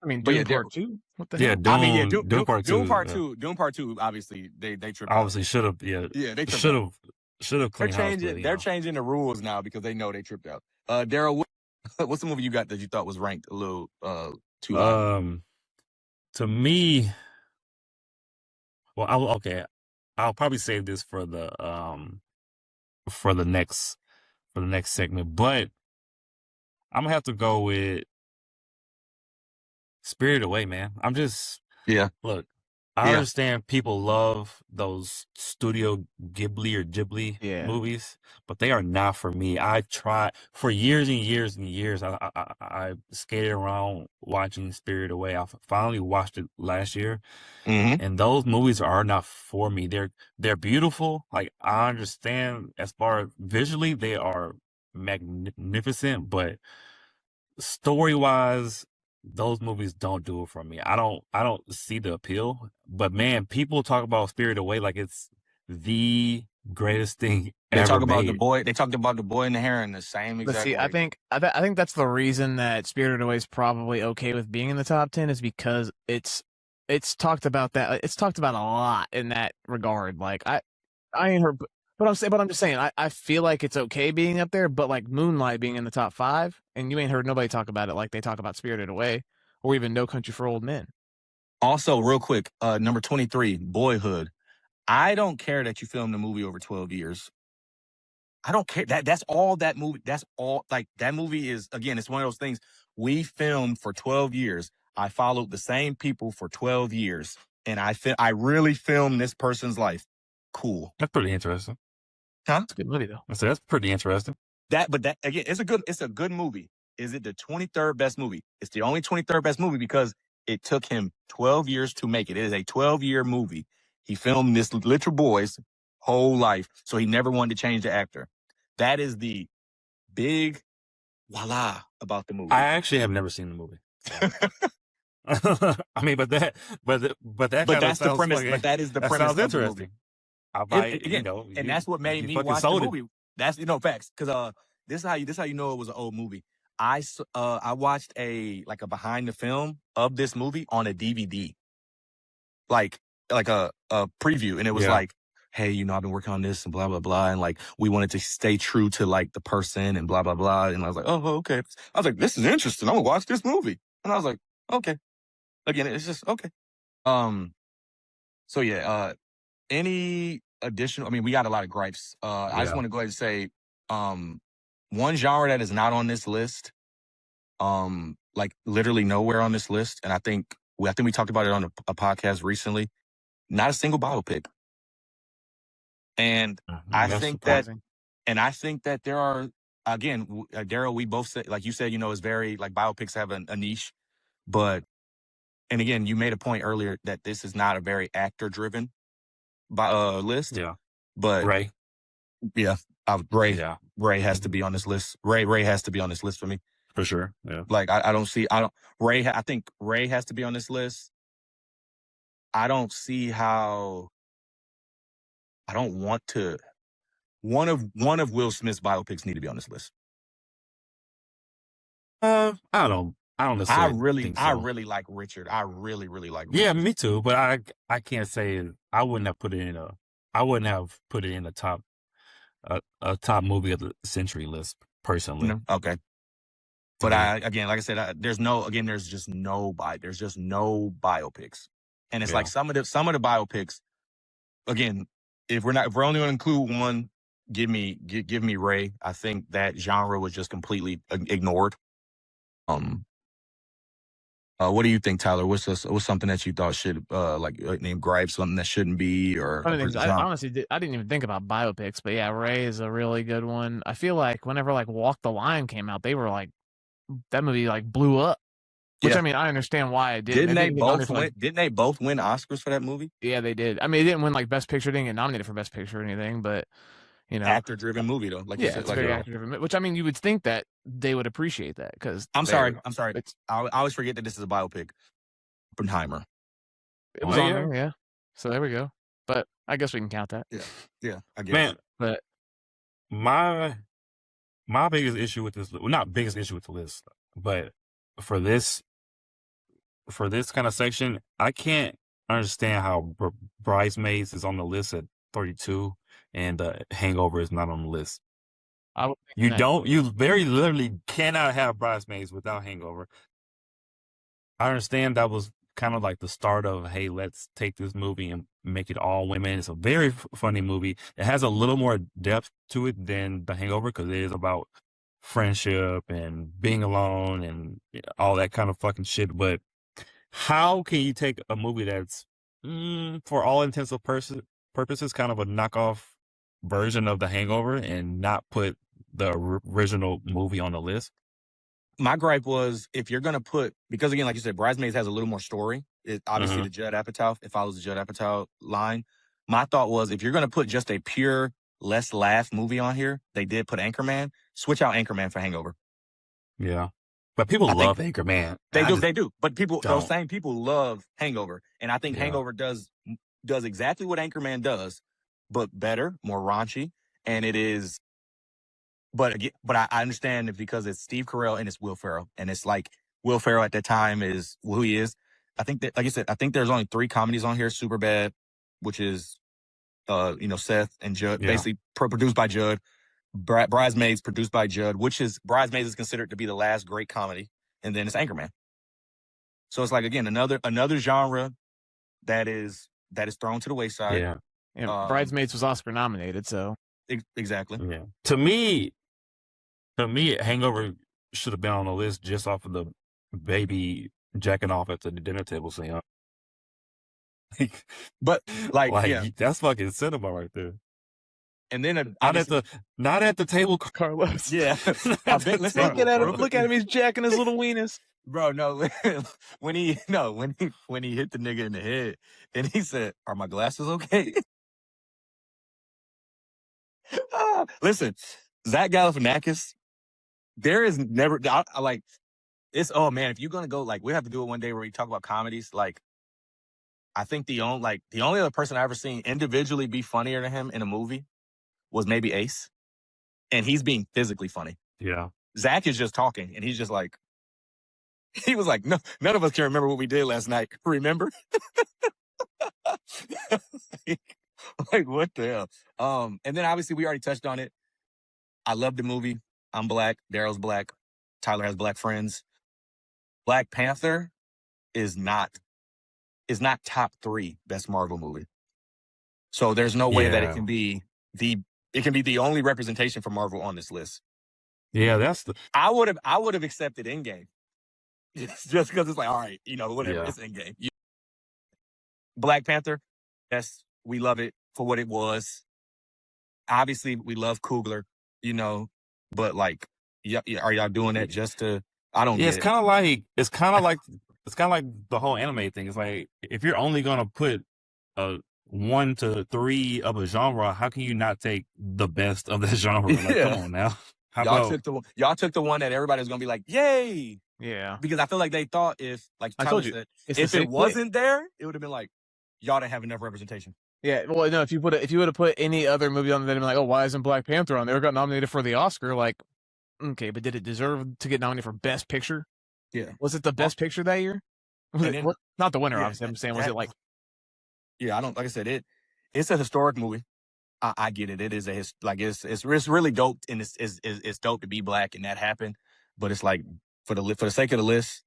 I mean, Dune Part 2? What the hell? Yeah, Dune Part 2. Dune Part 2, obviously, they tripped obviously should have, they should have cleaned house. They're changing the rules now because they know they tripped out. Daryl, what's the movie you got that you thought was ranked a little too high? To me, well, I'll probably save this for the next segment, but I'm gonna have to go with Spirited Away, man. Look, I understand people love those Studio Ghibli movies, but they are not for me. I tried for years and years and years. I skated around watching Spirited Away. I finally watched it last year, and those movies are not for me. They're beautiful. Like, I understand as far as visually, they are magnificent, but story-wise, those movies don't do it for me. I don't see the appeal. But man, people talk about Spirited Away like it's the greatest thing ever. They talked about the boy in the hair in the same exact way. I think that's the reason that Spirited Away is probably okay with being in the top 10 is because it's talked about that. It's talked about a lot in that regard. Like I ain't heard, but I'm just saying I feel like it's okay being up there, but like Moonlight being in the top 5, and you ain't heard nobody talk about it like they talk about Spirited Away or even No Country for Old Men. Also, real quick, number 23, Boyhood. I don't care that you filmed the movie over 12 years. I don't care. That's all that movie. That's all. Like, that movie is, again, it's one of those things. We filmed for 12 years. I followed the same people for 12 years, and I really filmed this person's life. Cool. That's pretty interesting. Huh? It's a good movie, though. So that's pretty interesting. But again, it's a good movie. Is it the 23rd best movie? It's the only 23rd best movie because it took him 12 years to make it. It is a 12-year movie. He filmed this little boy's whole life, so he never wanted to change the actor. That is the big voila about the movie. I actually have never seen the movie. I mean, but that's the premise. But that is the premise. Sounds interesting. And that's what made me watch the movie. That's facts. Because this is how you know it was an old movie. I watched a behind the film of this movie on a DVD, like a preview, and it was like hey, you know, I've been working on this and blah, blah, blah. And like, we wanted to stay true to like the person and blah, blah, blah. And I was like, oh, okay. I was like, this is interesting. I'm gonna watch this movie. And I was like, okay. Again, it's just, okay. So yeah, any additional, I mean, we got a lot of gripes. I just want to go ahead and say, one genre that is not on this list, like literally nowhere on this list. And I think we talked about it on a podcast recently. Not a single biopic. And I think that there are, again, Daryl, we both said, like you said, you know, it's very, like, biopics have a niche, but, and again, you made a point earlier that this is not a very actor-driven list. Yeah. But Ray. Yeah. Ray. Yeah. Ray has to be on this list. Ray has to be on this list for me. For sure. Yeah. Like, I think Ray has to be on this list. I don't see how, I don't want to, one of Will Smith's biopics need to be on this list. I don't necessarily think so. I really like Richard. I really like Richard. Yeah, me too. But I can't say I wouldn't have put it in a top a top movie of the century list personally. No? Okay. But again, like I said, there's just no biopics. And it's like some of the biopics, again, if we're only going to include one, give me Ray. I think that genre was just completely ignored. What do you think, Tyler? What's something that you thought should name gripe, something that shouldn't be, or I honestly I didn't even think about biopics, but yeah, Ray is a really good one. I feel like whenever like Walk the Line came out, they were like, that movie like blew up. Which I mean, I understand why it did. Didn't they both win Oscars for that movie? Yeah, they did. I mean, it didn't win like Best Picture, didn't get nominated for Best Picture or anything, but you know, actor-driven movie though. Like, yeah, it's very actor-driven. Which I mean, you would think that they would appreciate that because I'm sorry. I always forget that this is a biopic. Oppenheimer. It was on there, yeah. So there we go. But I guess we can count that. Yeah. I guess. Man, but my biggest issue with this, well, not biggest issue with the list, but for this kind of section, I can't understand how Bridesmaids is on the list at 32 and Hangover is not on the list. You very literally cannot have Bridesmaids without Hangover. I understand that was kind of like the start of, hey, let's take this movie and make it all women. It's a very funny movie. It has a little more depth to it than The Hangover because it is about friendship and being alone and all that kind of fucking shit. But how can you take a movie that's, for all intents and purposes, kind of a knockoff version of The Hangover and not put the original movie on the list? My gripe was, if you're going to put, because again, like you said, Bridesmaids has a little more story. It obviously the Judd Apatow, it follows the Judd Apatow line. My thought was, if you're going to put just a pure, less laugh movie on here, they did put Anchorman, switch out Anchorman for Hangover. Yeah. But people love Anchorman. They do. But those same people love Hangover. And I think Hangover does exactly what Anchorman does, but better, more raunchy. And it is, but I understand it because it's Steve Carell and it's Will Ferrell. And it's like, Will Ferrell at that time is who he is. I think that, like I said, I think there's only 3 comedies on here. Superbad, which is, Seth and Judd, basically produced by Judd. Bridesmaids produced by Judd, which is, Bridesmaids is considered to be the last great comedy. And then it's Anchorman. So it's like, again, another genre that is thrown to the wayside. Yeah. Bridesmaids was Oscar nominated, so. Exactly. Yeah. To me, Hangover should have been on the list just off of the baby jacking off at the dinner table scene. But that's fucking cinema right there. And then not at the table, Carlos. Yeah. Look at him, he's jacking his little weenus. Bro, no. when he hit the nigga in the head, and he said, "Are my glasses okay?" Listen, Zach Galifianakis, there is never it's, oh man, if you're gonna go, like, we have to do it one day where we talk about comedies. Like, I think the only other person I ever seen individually be funnier than him in a movie was maybe Ace, and he's being physically funny. Yeah, Zach is just talking, and he's just like, he was like, no, none of us can remember what we did last night. Remember? Like, what the hell? And then obviously we already touched on it. I love the movie. I'm black. Daryl's black. Tyler has black friends. Black Panther is not top 3 best Marvel movie. So there's no way that it can be the only representation for Marvel on this list. Yeah, that's the. I would have accepted Endgame. Just because it's like, all right, whatever, Yeah. it's Endgame. Black Panther, yes, we love it for what it was. Obviously, we love Coogler, but like, are y'all doing that just to? I don't. Yeah, get it's kind of like the whole anime thing. It's like if you're only gonna put 1 to 3 of a genre, how can you not take the best of that genre? Like, Yeah. come on now. Y'all took the one that everybody's gonna be like, yay! Yeah. Because I feel like they thought if, like I Tyler told you, said, it's if the it same- wasn't there, it would have been like, y'all didn't have enough representation. Yeah, well, no. If you would have put any other movie on, then like, oh, why isn't Black Panther on there? It got nominated for the Oscar. Like, okay, but did it deserve to get nominated for Best Picture? Yeah. Was it the Best Picture that year? Was And it, then- not the winner, Yeah, obviously. I'm saying, was it like? Yeah, I don't. Like I said, it's a historic movie. I get it. It is it's really dope, and it's dope to be black and that happened. But it's like for the sake of the list,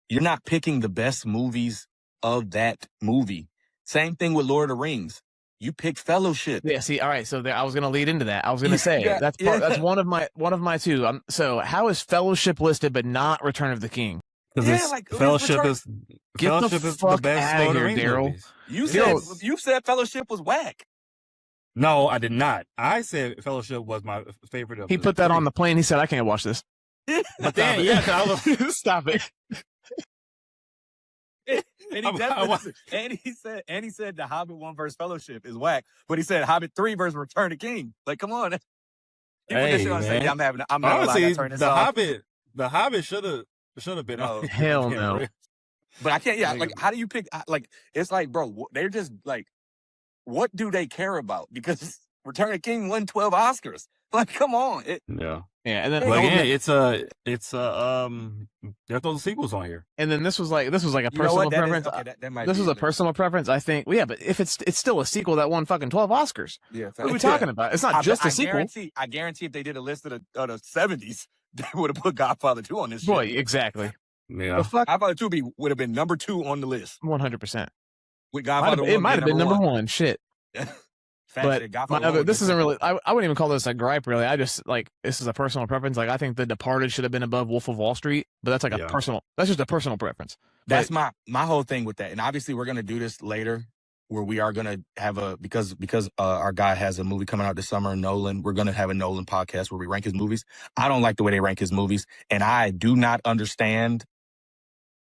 you're not picking the best movies of that movie. Same thing with Lord of the Rings. You picked Fellowship. Yeah. See, all right. So I was going to lead into that. I was going to say Yeah, that's one of my two. So how is Fellowship listed but not Return of the King? Because Fellowship is Get the fuck best outta Lord of the here, Rings Daryl. movies. You said Fellowship was whack. No, I did not. I said Fellowship was my favorite of He the put that 3. on the plane. He said, "I can't watch this." But then, yeah, I was, Stop it. And he said the Hobbit 1 versus Fellowship is whack, but he said Hobbit 3 versus Return of the King. Like, come on. He put this shit on and said, man. yeah, I'm not Honestly, gonna turn this off. the Hobbit should have been on. Hell no. But I can't. Yeah, like, how do you pick? Like, it's like, bro, they're just like, what do they care about? Because Return of the King won 12 Oscars. Like, come on. Yeah. Yeah, and then Well, there's those sequels on here. and then this was like a You know personal what? preference. That might This be was a in there. personal preference. I think. Yeah, but if it's still a sequel that won fucking 12 Oscars. Yeah, What are we talking about? It's not just a sequel. I guarantee if they did a list of the 70s, they would have put Godfather 2 on this Boy, shit. exactly. Yeah. The fuck. Godfather 2 would have been number 2 on the list. 100%. With Godfather 1 It might have been number 1. Shit. But this isn't really. I wouldn't even call this a gripe. Really, I just like this is a personal preference. Like I think The Departed should have been above Wolf of Wall Street, but that's like a personal. That's just a personal preference. That's my whole thing with that. And obviously, we're gonna do this later, where we are gonna have because our guy has a movie coming out this summer, Nolan. We're gonna have a Nolan podcast where we rank his movies. I don't like the way they rank his movies, and I do not understand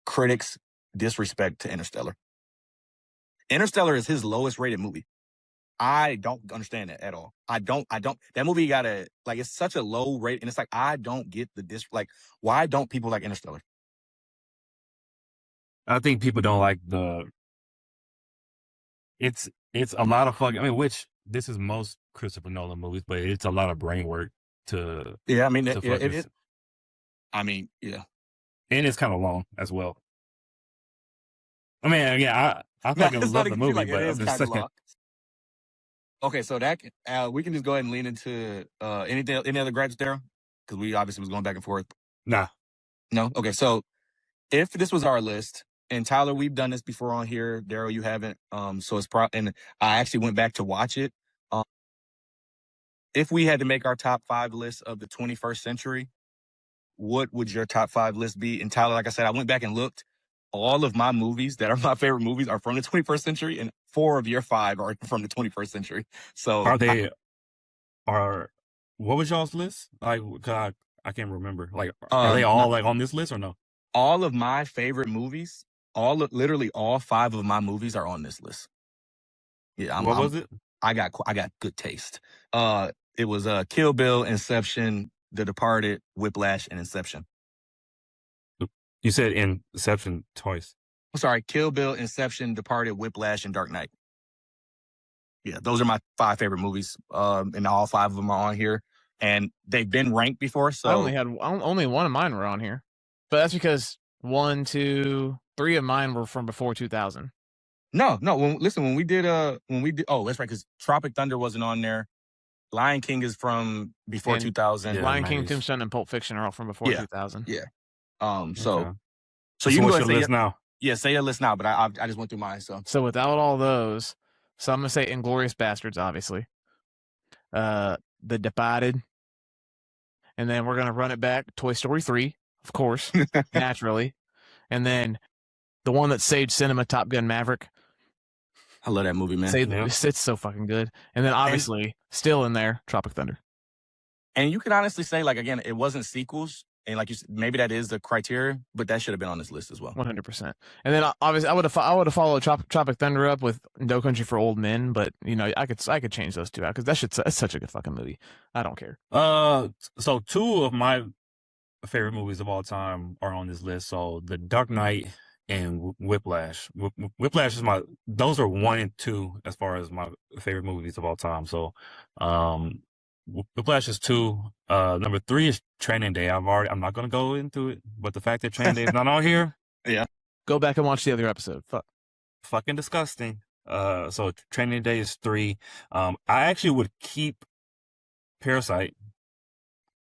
critics' disrespect to Interstellar. Interstellar is his lowest rated movie. I don't understand that at all. I don't. That movie got it's such a low rate, and it's like I don't get why don't people like Interstellar? I think people don't like it's a lot of fucking. I mean, which this is most Christopher Nolan movies, but it's a lot of brain work to. Yeah, I mean, to I mean, yeah, and it's kind of long as well. I mean, yeah, I fucking love the movie, but I'm just saying. Okay, so that we can just go ahead and lean into any other gripes there, because we obviously was going back and forth. Nah. No? Okay, so if this was our list, and Tyler, we've done this before on here. Daryl, you haven't. So it's and I actually went back to watch it. If we had to make our top 5 list of the 21st century, what would your top 5 list be? And Tyler, like I said, I went back and looked. All of my movies that are my favorite movies are from the 21st century, and 4 of your 5 are from the 21st century. So what was y'all's list? Like, I can't remember. Like, are they all like on this list or no? All of my favorite movies, literally all 5 of my movies are on this list. Yeah, what was it? I got good taste. It was Kill Bill, Inception, The Departed, Whiplash, and Inception. You said Inception twice. I'm sorry, Kill Bill, Inception, Departed, Whiplash, and Dark Knight. Yeah, those are my 5 favorite movies. And all 5 of them are on here, and they've been ranked before. So only one of mine were on here, but that's because 1, 2, 3 of mine were from before 2000. No. When we did oh, that's right, because Tropic Thunder wasn't on there. Lion King is from before And 2000. Yeah, Lion King, nice. Tombstone, and Pulp Fiction are all from before Yeah. 2000. Yeah. Okay. So So you can go what's ahead and your say list now? yeah, say your list now, but I just went through mine. So without all those, so I'm gonna say Inglourious Bastards, obviously. The Departed, and then we're gonna run it back. Toy Story 3, of course, naturally, and then the one that saved cinema, Top Gun Maverick. I love that movie, man. It's so fucking good. And then obviously, still in there, Tropic Thunder. And you can honestly say, like, again, it wasn't sequels, and like you said, maybe that is the criteria, but that should have been on this list as well. 100%. And then obviously, I would have followed Tropic Thunder up with No Country for Old Men, but you know, I could change those two out because that's such a good fucking movie. I don't care. So two of my favorite movies of all time are on this list. So The Dark Knight and Whiplash. Whiplash is those are 1 and 2 as far as my favorite movies of all time. So, Whiplash is 2. Number 3 is Training Day. I'm not gonna go into it, but the fact that Training Day is not on here, yeah, go back and watch the other episode. Fucking disgusting. So Training Day is 3. I actually would keep Parasite.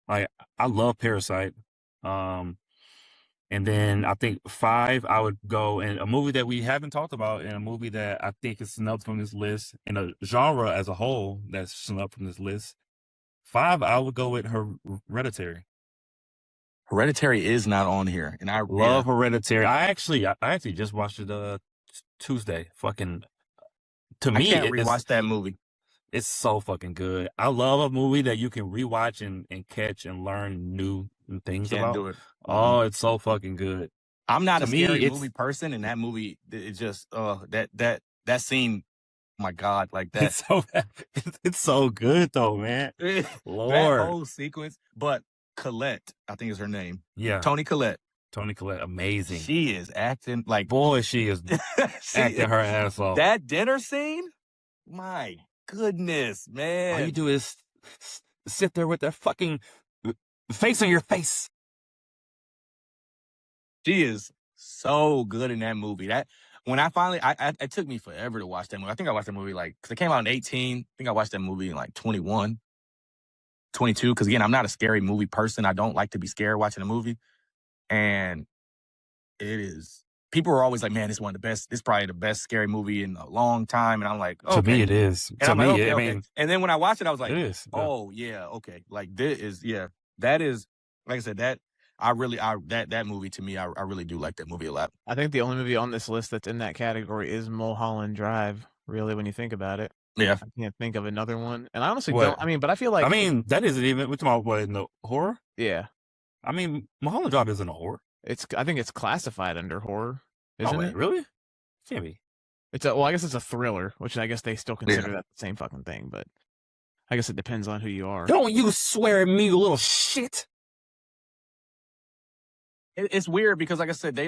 Like, I love Parasite. And then I think 5, I would go in a movie that we haven't talked about, and a movie that I think is snubbed from this list, in a genre as a whole that's snubbed from this list. 5, I would go with Hereditary. Hereditary is not on here, and I love Hereditary. I actually just watched it Tuesday. Fucking, to me, I can't rewatch that movie. It's so fucking good. I love a movie that you can rewatch and catch and learn new things about. Do it. Oh, it's so fucking good. I'm not a scary movie person, and that movie, it just that scene, my God, like that. It's so good though, man. Lord, that whole sequence. But Collette, I think is her name. Yeah, Toni Collette, amazing. She is acting like, boy, she is acting her ass off. That dinner scene, my goodness, man. All you do is sit there with that fucking face on your face. She is so good in that movie. That when I finally, it took me forever to watch that movie. I think I watched that movie because it came out in 18. I think I watched that movie in 21, 22. Because again, I'm not a scary movie person. I don't like to be scared watching a movie. And it is. People are always like, man, this is one of the best. This is probably the best scary movie in a long time. And I'm like, okay. To me, it is. And to I'm me, like, okay, I okay. mean, and then when I watched it, I was like, it is. Oh yeah, okay. Like this is that is, like I said, that movie to me, I really do like that movie a lot. I think the only movie on this list that's in that category is Mulholland Drive. Really, when you think about it. Yeah, I can't think of another one, and I honestly don't. I mean, but I feel like that isn't even. We're talking about what, in the horror? Yeah, I mean, Mulholland Drive isn't a horror. I think it's classified under horror. Isn't it? Really? Can't be. I guess it's a thriller, which I guess they still consider that the same fucking thing, but I guess it depends on who you are. Don't you swear at me, you little shit. It's weird because, like I said, they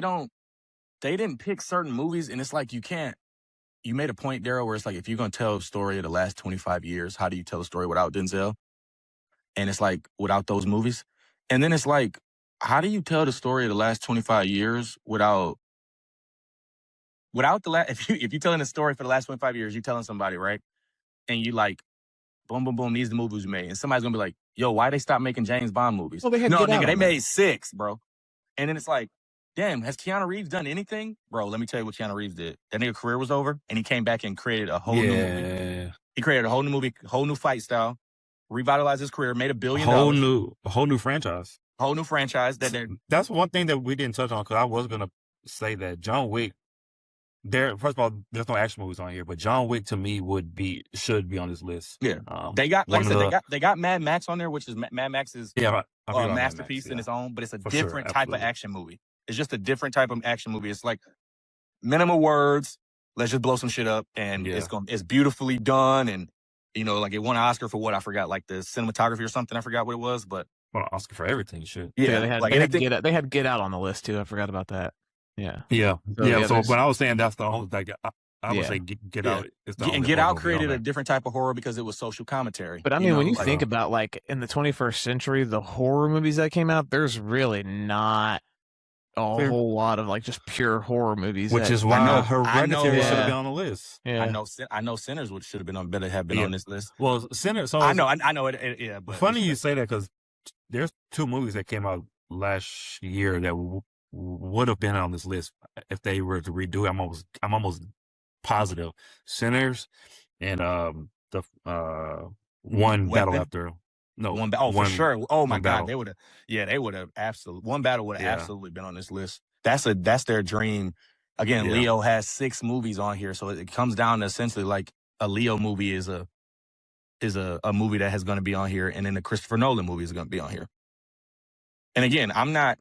didn't pick certain movies, and it's like you made a point, Daryl, where it's like, if you're going to tell a story of the last 25 years, how do you tell a story without Denzel? And it's like, without those movies. And then it's like, how do you tell the story of the last 25 years without the last, if you're telling a story for the last 25 years, you're telling somebody, right? And you like, boom, boom, boom, these are the movies we made. And somebody's going to be like, yo, why they stop making James Bond movies? Well, no, nigga, they made 6, bro. And then it's like, damn, has Keanu Reeves done anything? Bro, let me tell you what Keanu Reeves did. That nigga career was over, and he came back and created a whole new movie. He created a whole new movie, whole new fight style, revitalized his career, made $1 billion. A whole new franchise. Whole new franchise. That's one thing that we didn't touch on, because I was going to say that John Wick, first of all, there's no action movies on here, but John Wick to me should be on this list. Yeah. They got, like I said, they got Mad Max on there, which is Mad Max is a masterpiece in its own, but it's a different type of action movie. It's just a different type of action movie. It's like minimal words. Let's just blow some shit up, and it's beautifully done, and like it won an Oscar for what I forgot, like the cinematography or something. I forgot what it was, but won an Oscar for everything. Shit. Yeah, they had Get Out on the list too. I forgot about that. Yeah. So when I was saying that's the whole thing, I would say Get Out. And Get Out created a different type of horror because it was social commentary. But I mean, when you think about like in the 21st century, the horror movies that came out, there's really not a Fair. whole lot of like just pure horror movies. Which that- is why know- Hereditary I should know, have been yeah. on the list. Yeah. I know Sinners should have been on better have been Yeah. on this list. Well, Sinners. So I know it yeah. But funny you say that because there's 2 movies that came out last year that would have been on this list if they were to redo it. I'm almost positive. Sinners and the One Battle Weapon? After. No, for sure. Oh my One God, Battle. they would have absolutely One Battle would have Yeah. absolutely been on this list. That's their dream. Again, Yeah. Leo has 6 movies on here, so it comes down to essentially like a Leo movie is a movie that is going to be on here, and then the Christopher Nolan movie is going to be on here. And again, I'm not.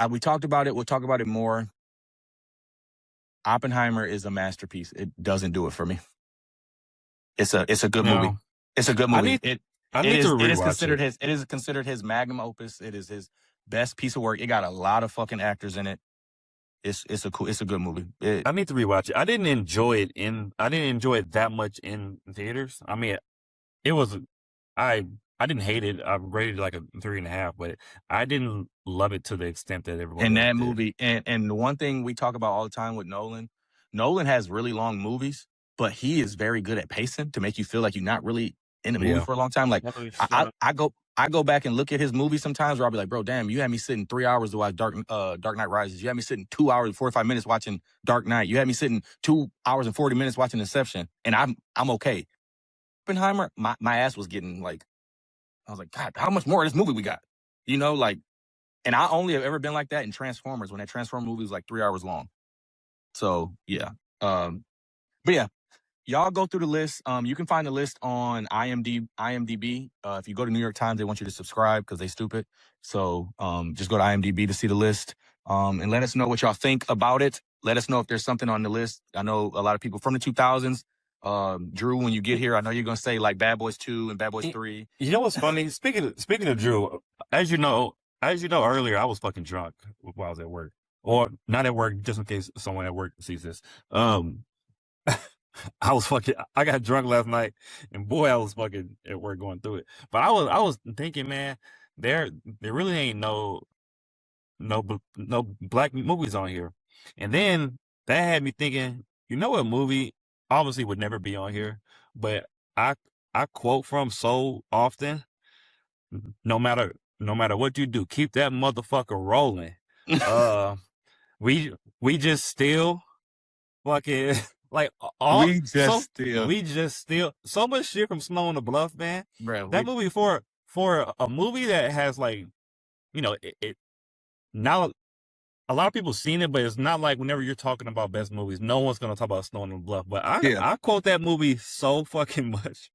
We talked about it. We'll talk about it more. Oppenheimer is a masterpiece. It doesn't do it for me. It's a good movie. No. It's a good I movie. need It to is rewatch considered it. his magnum opus. It is his best piece of work. It got a lot of fucking actors in it. It's a good movie. I need to rewatch it. I didn't enjoy it that much in theaters. I mean, it was I didn't hate it. I rated it like a 3.5, but I didn't love it to the extent that everyone in else that did. movie. And the one thing we talk about all the time with Nolan has really long movies, but he is very good at pacing to make you feel like you're not really in the movie Yeah. for a long time. Like That movie's I go back and look at his movies sometimes where I'll be like, bro, damn, you had me sitting 3 hours to watch Dark Knight Rises. You had me sitting 2 hours and 45 minutes watching Dark Knight. You had me sitting 2 hours and 40 minutes watching Inception, and I'm okay. Oppenheimer, my ass was getting like, I was like, God, how much more of this movie we got? You know, like, and I only have ever been like that in Transformers when that Transformers movie was like 3 hours long. So yeah, but yeah. Y'all go through the list. You can find the list on IMDb. If you go to New York Times, they want you to subscribe because they stupid. So just go to IMDb to see the list. And let us know what y'all think about it. Let us know if there's something on the list. I know a lot of people from the 2000s. Drew, when you get here, I know you're gonna say like Bad Boys 2 and Bad Boys 3. You know what's funny? Speaking of Drew, as you know earlier, I was fucking drunk while I was at work, or not at work, just in case someone at work sees this. I got drunk last night, and boy, I was fucking at work going through it. But I was thinking, man, there really ain't no black movies on here. And then that had me thinking, you know what movie obviously would never be on here, but I quote from so often, no matter what you do, keep that motherfucker rolling. We just still fucking like We just steal so much shit from Snow on the Bluff, man. Bro, That movie for a movie that has like, you know, it now a lot of people seen it, but it's not like whenever you're talking about best movies, no one's gonna talk about Snow on the Bluff. But I quote that movie so fucking much.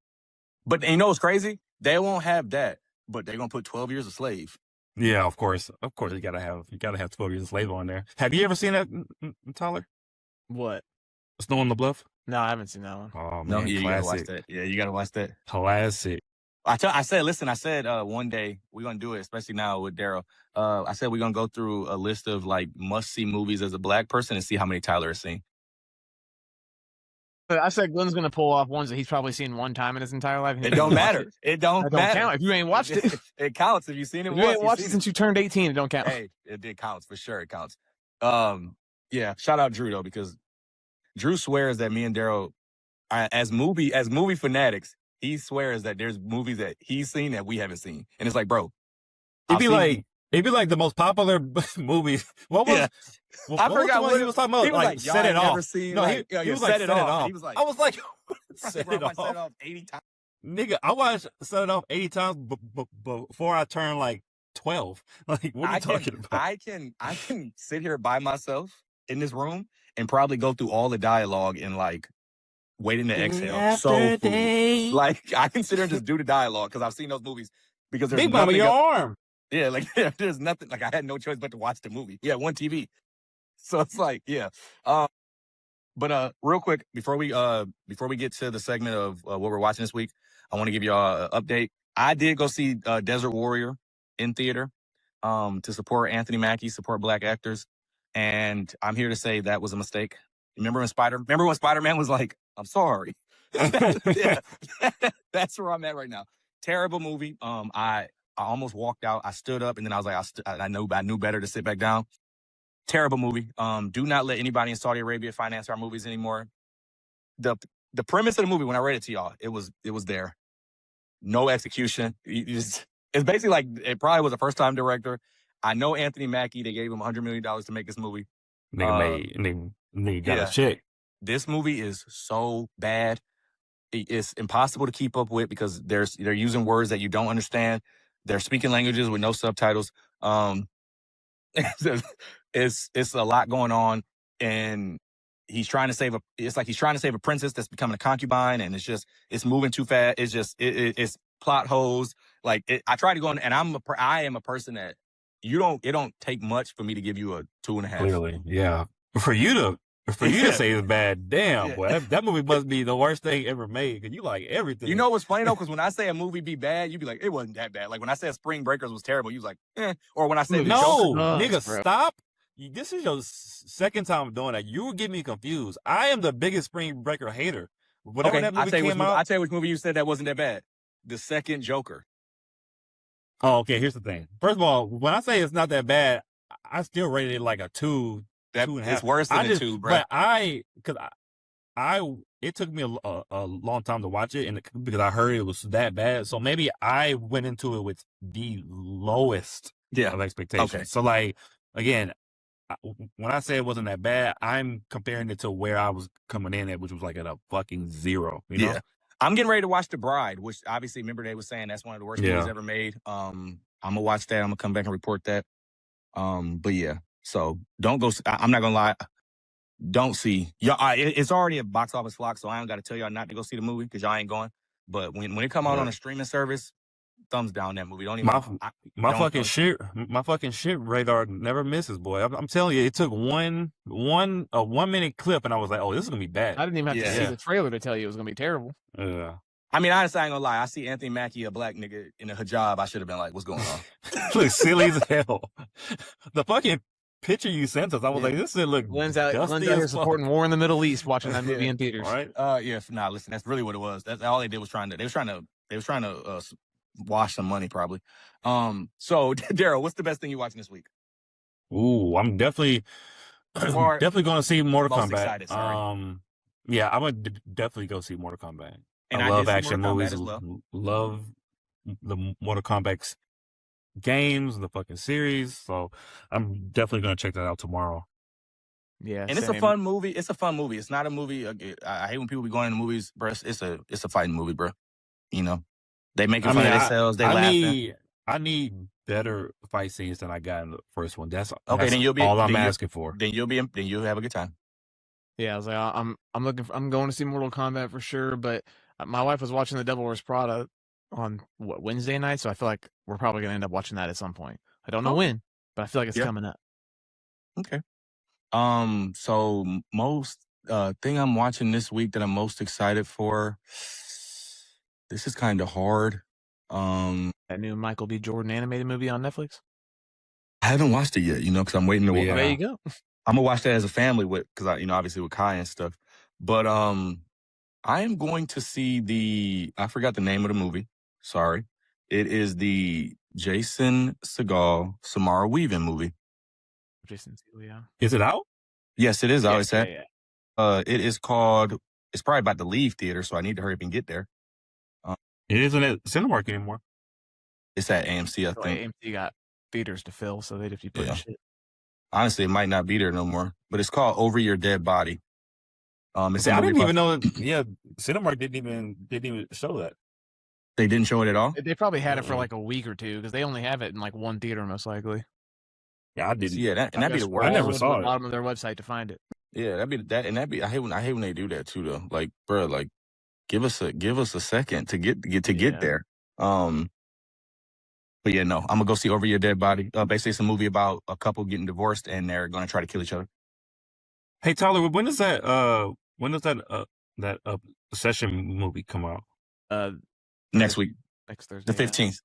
But you know what's crazy? They won't have that, but they're gonna put 12 Years a Slave. Yeah, of course, you gotta have 12 Years a Slave on there. Have you ever seen that, Tyler? What? Snow on the Bluff? No, I haven't seen that one. Oh No, man, you gotta watch classic, that. Yeah, you gotta watch that. classic. I said one day we're gonna do it, especially now with Daryl. I said we're gonna go through a list of like must-see movies as a black person and see how many Tyler has seen. But I said Glenn's gonna pull off ones that he's probably seen one time in his entire life. and he It don't didn't watch matter. It That don't don't matter. count if you ain't watched it. It counts if you've seen it If you once. ain't you've watched seen it since you turned 18, it don't count. Hey, it counts for sure. It counts. Yeah. Shout out Drew though, because Drew swears that me and Daryl, as movie fanatics, he swears that there's movies that he's seen that we haven't seen, and it's like, bro, It'd be like the most popular movie. What was? Yeah. What I was the forgot one what he was talking about. He was Like, like, y'all set it ain't off. never seen, No, like, he was like, set it off. He was like, I was like, set set it off. 80 times. Nigga, I watched Set It Off 80 times before I turned like 12. Like, what are you talking about? I can sit here by myself in this room and probably go through all the dialogue and like waiting to exhale. So full. Like I can sit here and just do the dialogue because I've seen those movies. Because there's Big Mama, nothing your else. arm. Yeah, like there's nothing. Like I had no choice but to watch the movie. Yeah, one TV. So it's like, yeah. But real quick before we get to the segment of what we're watching this week, I want to give y'all an update. I did go see Desert Warrior in theater to support Anthony Mackie, support black actors, and I'm here to say that was a mistake. Remember when Spider-Man was like, "I'm sorry." Yeah, that's where I'm at right now. Terrible movie. I almost walked out. I stood up, and then I was like, I knew better to sit back down. Terrible movie. Do not let anybody in Saudi Arabia finance our movies anymore. The premise of the movie, when I read it to y'all, it was there. No execution. It's basically like it probably was a first time director. I know Anthony Mackie. They gave him $100 million to make this movie. Nigga got a check. This movie is so bad. It's impossible to keep up with because they're using words that you don't understand. They're speaking languages with no subtitles. It's a lot going on, and he's trying to save a princess that's becoming a concubine, and it's moving too fast. It's plot holes. Like I try to go on, and I am a person that it don't take much for me to give you a 2.5. Clearly, yeah. For you to say it's bad, damn, boy, that movie must be the worst thing ever made because you like everything. You know what's funny though? Because when I say a movie be bad, you be like, it wasn't that bad. Like when I said Spring Breakers was terrible, you was like, eh. Or when I said nigga, stop. This is your second time doing that. You were getting me confused. I am the biggest Spring Breaker hater. Whenever that movie came out, I tell you which movie you said that wasn't that bad. The second Joker. Oh, okay. Here's the thing. First of all, when I say it's not that bad, I still rated it like a 2. It's worse than a 2, bro. But it took me a long time to watch it, and because I heard it was that bad, so maybe I went into it with the lowest of expectations. Okay. So like again, when I say it wasn't that bad, I'm comparing it to where I was coming in at, which was like at a fucking 0. You know? I'm getting ready to watch The Bride, which obviously remember they were saying that's one of the worst movies ever made. I'm gonna watch that. I'm gonna come back and report that. But yeah. So don't go. I'm not gonna lie. Don't see y'all. It's already a box office flop, so I don't got to tell y'all not to go see the movie because y'all ain't going. But when it come out on a streaming service, thumbs down that movie. Don't even. My fucking shit radar never misses, boy. I'm telling you, it took a 1 minute clip, and I was like, oh, this is gonna be bad. I didn't even have to see the trailer to tell you it was gonna be terrible. Yeah. I mean, honestly, I ain't gonna lie. I see Anthony Mackie, a black nigga in a hijab. I should have been like, what's going on? Look silly as hell. The fucking picture you sent us, I was like, this shit look Glenn's out here supporting war in the Middle East, watching that movie in theaters. Right? Listen, that's really what it was. That's all they did was trying to wash some money probably. So Daryl, what's the best thing you're watching this week? Ooh, I'm definitely going to see Mortal Kombat. Excited, yeah, I'm gonna definitely go see Mortal Kombat. And I love action movies. As well. Love the Mortal Kombat games, the fucking series. So I'm definitely gonna check that out tomorrow. Yeah, and it's a fun movie. It's a fun movie. It's not a movie. I hate when people be going into movies, bro. It's a fighting movie, bro. You know, they making fun of themselves. They laughing. I need better fight scenes than I got in the first one. That's then you'll be all I'm asking for. Then you'll have a good time. Yeah, I was like, I'm going to see Mortal Kombat for sure, but my wife was watching The Devil Wears Prada on Wednesday night, so I feel like we're probably gonna end up watching that at some point. I don't know when, but I feel like it's coming up. Okay. So most thing I'm watching this week that I'm most excited for. This is kind of hard. That new Michael B. Jordan animated movie on Netflix. I haven't watched it yet, because I'm waiting to watch. There you go. I'm gonna watch that as a family because obviously with Kai and stuff. But I am going to see I forgot the name of the movie. Sorry. It is the Jason Segel, Samara Weaving movie. Jason Segel, yeah. Is it out? Yes, it is out. Yeah. It is called, it's probably about to leave theater, so I need to hurry up and get there. It isn't at Cinemark anymore. It's at AMC, I think. AMC got theaters to fill, so they'd have to put shit. Honestly, it might not be there no more, but it's called Over Your Dead Body. I didn't even know. Cinemark didn't even show that. They didn't show it at all. They probably had it for like a week or two because they only have it in like one theater most likely. Yeah, I didn't. Yeah, that'd be the worst. I never saw it. Bottom of their website to find it. Yeah, that'd be. I hate when they do that too, though. Like, bro, like give us a second to get there. But yeah, no, I'm gonna go see Over Your Dead Body. Basically, it's a movie about a couple getting divorced and they're gonna try to kill each other. Hey Tyler, when does that Session movie come out? Next week, next Thursday, the 15th.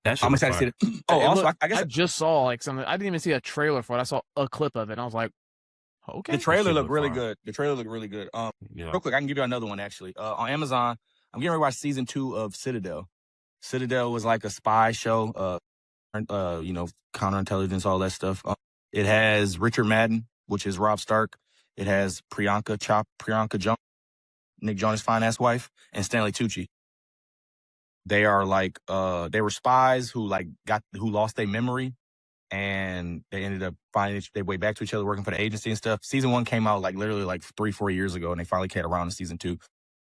I'm excited to see it. Oh, I guess I just saw like something. I didn't even see a trailer for it. I saw a clip of it, and I was like, okay. The trailer looked really good. Real quick, I can give you another one actually. On Amazon, I'm getting ready to watch season 2 of Citadel. Citadel was like a spy show, counterintelligence, all that stuff. It has Richard Madden, which is Rob Stark. It has Priyanka Jones, Nick Jonas' fine-ass wife, and Stanley Tucci. They are like, they were spies who lost their memory, and they ended up finding their way back to each other, working for the agency and stuff. Season 1 came out literally 3-4 years ago, and they finally came around in season 2.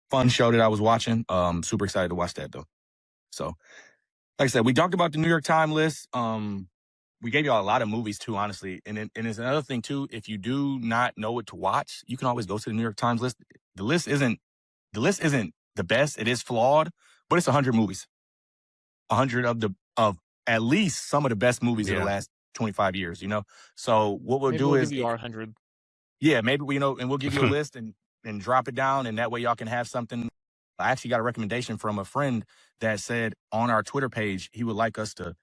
Fun show that I was watching. Super excited to watch that though. So, like I said, we talked about the New York Times list. We gave y'all a lot of movies too, honestly. And it's another thing too. If you do not know what to watch, you can always go to the New York Times list. The list isn't the best. It is flawed, but it's 100 movies. 100 of at least some of the best movies of the last 25 years, you know? So what we'll do is give you our 100. Yeah, maybe and we'll give you a list and drop it down, and that way y'all can have something. I actually got a recommendation from a friend that said on our Twitter page he would like us to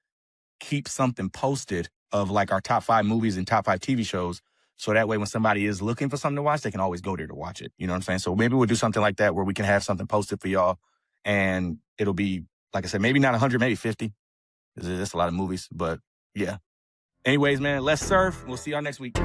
keep something posted of like our top 5 movies and top 5 TV shows. So that way when somebody is looking for something to watch, they can always go there to watch it. You know what I'm saying? So maybe we'll do something like that where we can have something posted for y'all, and it'll be, like I said, maybe not 100, maybe 50. That's a lot of movies, but yeah. Anyways, man, let's surf. We'll see y'all next week.